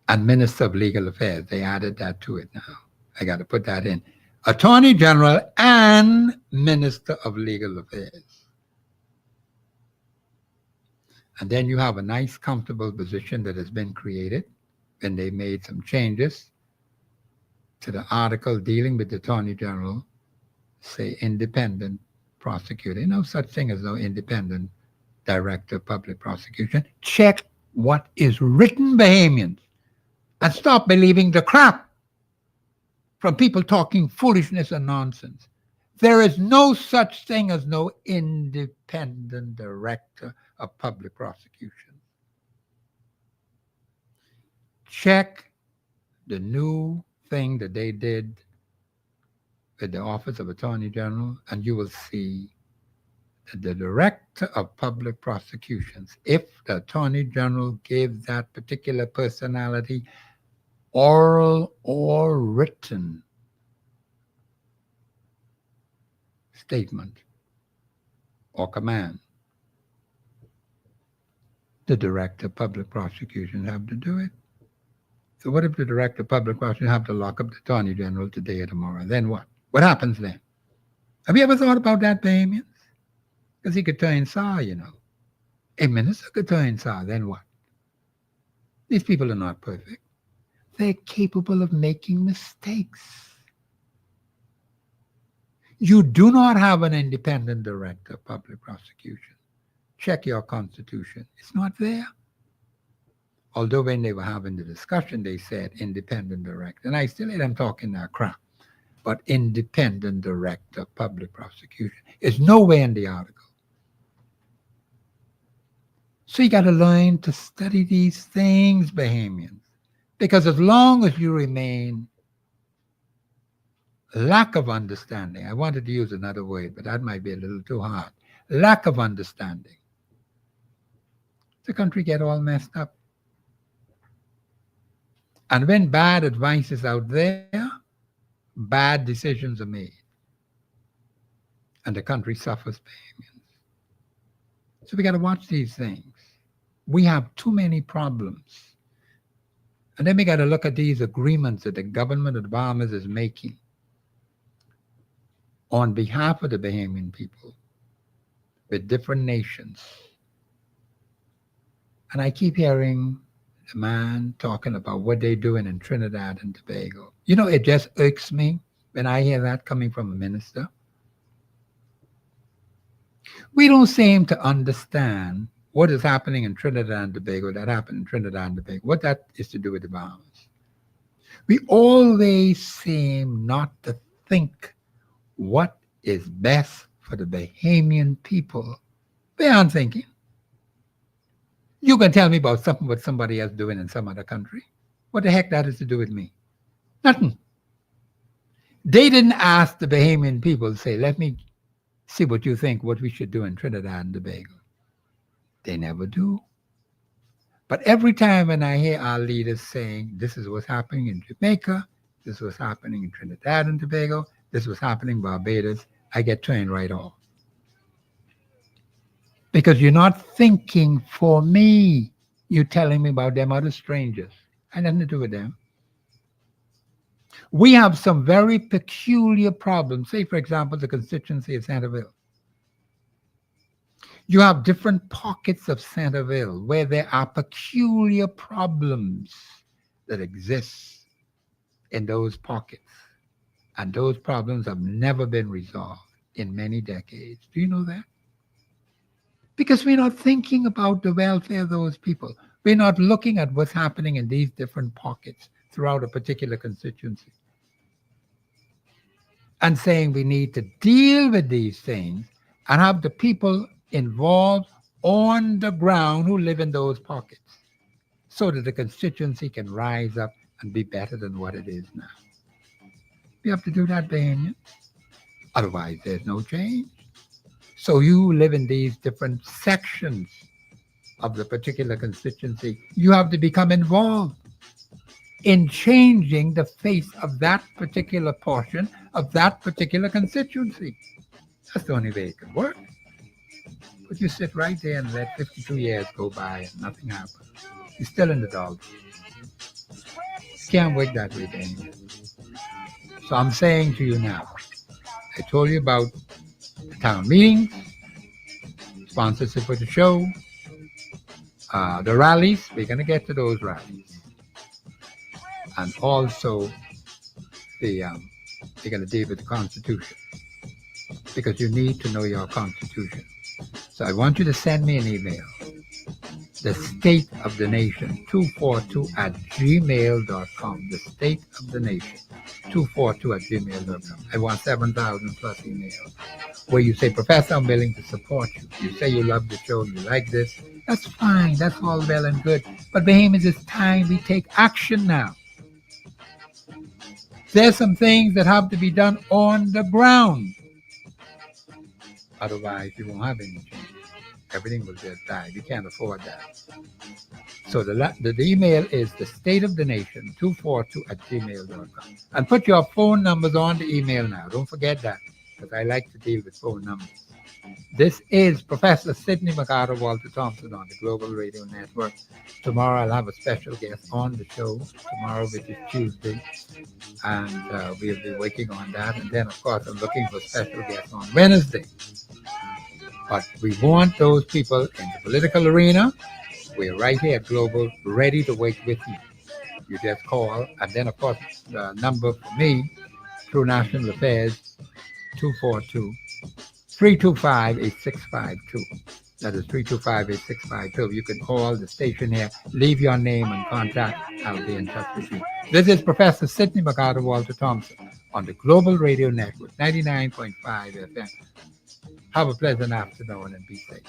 And Minister of Legal Affairs, they added that to it now. I got to put that in. Attorney General and Minister of Legal Affairs. And then you have a nice, comfortable position that has been created when they made some changes to the article dealing with the Attorney General, say independent prosecutor. No such thing as no independent Director of Public Prosecution. Check what is written, Bahamians, and stop believing the crap from people talking foolishness and nonsense. There is no such thing as no independent Director of Public Prosecution. Check the new thing that they did with the Office of Attorney General, and you will see that the Director of Public Prosecutions, if the Attorney General gives that particular personality oral or written statement or command, the Director of Public Prosecution have to do it. So what if the Director of Public Prosecution have to lock up the Attorney General today or tomorrow? Then what? What happens then? Have you ever thought about that, Bahamians? Because he could turn sour, you know. A minister could turn sour, then what? These people are not perfect. They're capable of making mistakes. You do not have an independent Director of Public Prosecution. Check your Constitution. It's not there. Although when they were having the discussion, they said independent Director. And I still hear them talking that crap. but independent director of public prosecution. It's nowhere in the article. So you got to learn to study these things, Bahamians, because as long as you remain lack of understanding, I wanted to use another word, but that might be a little too hard. Lack of understanding. The country get all messed up. And when bad advice is out there, bad decisions are made. And the country suffers pain. So we got to watch these things. We have too many problems. And then we got to look at these agreements that the government of the Bahamas is making on behalf of the Bahamian people with different nations. And I keep hearing the man talking about what they're doing in Trinidad and Tobago. You know, it just irks me when I hear that coming from a minister. We don't seem to understand what is happening in Trinidad and Tobago that happened in Trinidad and Tobago, what that is to do with the Bahamas. We always seem not to think what is best for the Bahamian people. They aren't thinking. You can tell me about something what somebody else doing in some other country. What the heck that is to do with me? Nothing. They didn't ask the Bahamian people to say, let me see what you think, what we should do in Trinidad and Tobago. They never do. But every time when I hear our leaders saying, this is what's happening in Jamaica, this is what's happening in Trinidad and Tobago, this was happening in Barbados, I get turned right off. Because you're not thinking for me. You're telling me about them other strangers. I had nothing to do with them. We have some very peculiar problems. Say, for example, the constituency of Centerville. You have different pockets of Centerville where there are peculiar problems that exist in those pockets. And those problems have never been resolved in many decades. Do you know that? Because we're not thinking about the welfare of those people. We're not looking at what's happening in these different pockets throughout a particular constituency. And saying we need to deal with these things and have the people involved on the ground who live in those pockets so that the constituency can rise up and be better than what it is now. We have to do that, Bahamian. Otherwise, there's no change. So you live in these different sections of the particular constituency. You have to become involved in changing the face of that particular portion of that particular constituency. That's the only way it can work. But you sit right there and let 52 years go by and nothing happens. You're still in the dog. Can't work that way, Daniel. So I'm saying to you now, I told you about the town meetings, sponsorship for the show, the rallies. We're going to get to those rallies. And also, we're going to deal with the Constitution, because you need to know your Constitution. So I want you to send me an email, the State of the Nation 242@gmail.com. The State of the Nation 242@gmail.com. I want 7,000 plus emails where you say, Professor, I'm willing to support you. You say you love the show, you like this. That's fine. That's all well and good. But Bahamians, it's time we take action now. There's some things that have to be done on the ground. Otherwise, you won't have any change. Everything will just die. We can't afford that. So the email is the State of the Nation 242@gmail.com. And put your phone numbers on the email now. Don't forget that, because I like to deal with phone numbers. This is Professor Sidney MacArthur Walter Thompson on the Global Radio Network. Tomorrow I'll have a special guest on the show, tomorrow, which is Tuesday. And we'll be working on that. And then, of course, I'm looking for special guests on Wednesday. But we want those people in the political arena. We're right here at Global, ready to work with you. You just call. And then, of course, the number for me through National Affairs, 242-325-8652. That is 325-8652. You can call the station here, leave your name and contact. I'll be in touch with you. This is Professor Sidney MacArthur Walter Thompson on the Global Radio Network, 99.5 FM. Have a pleasant afternoon and be safe.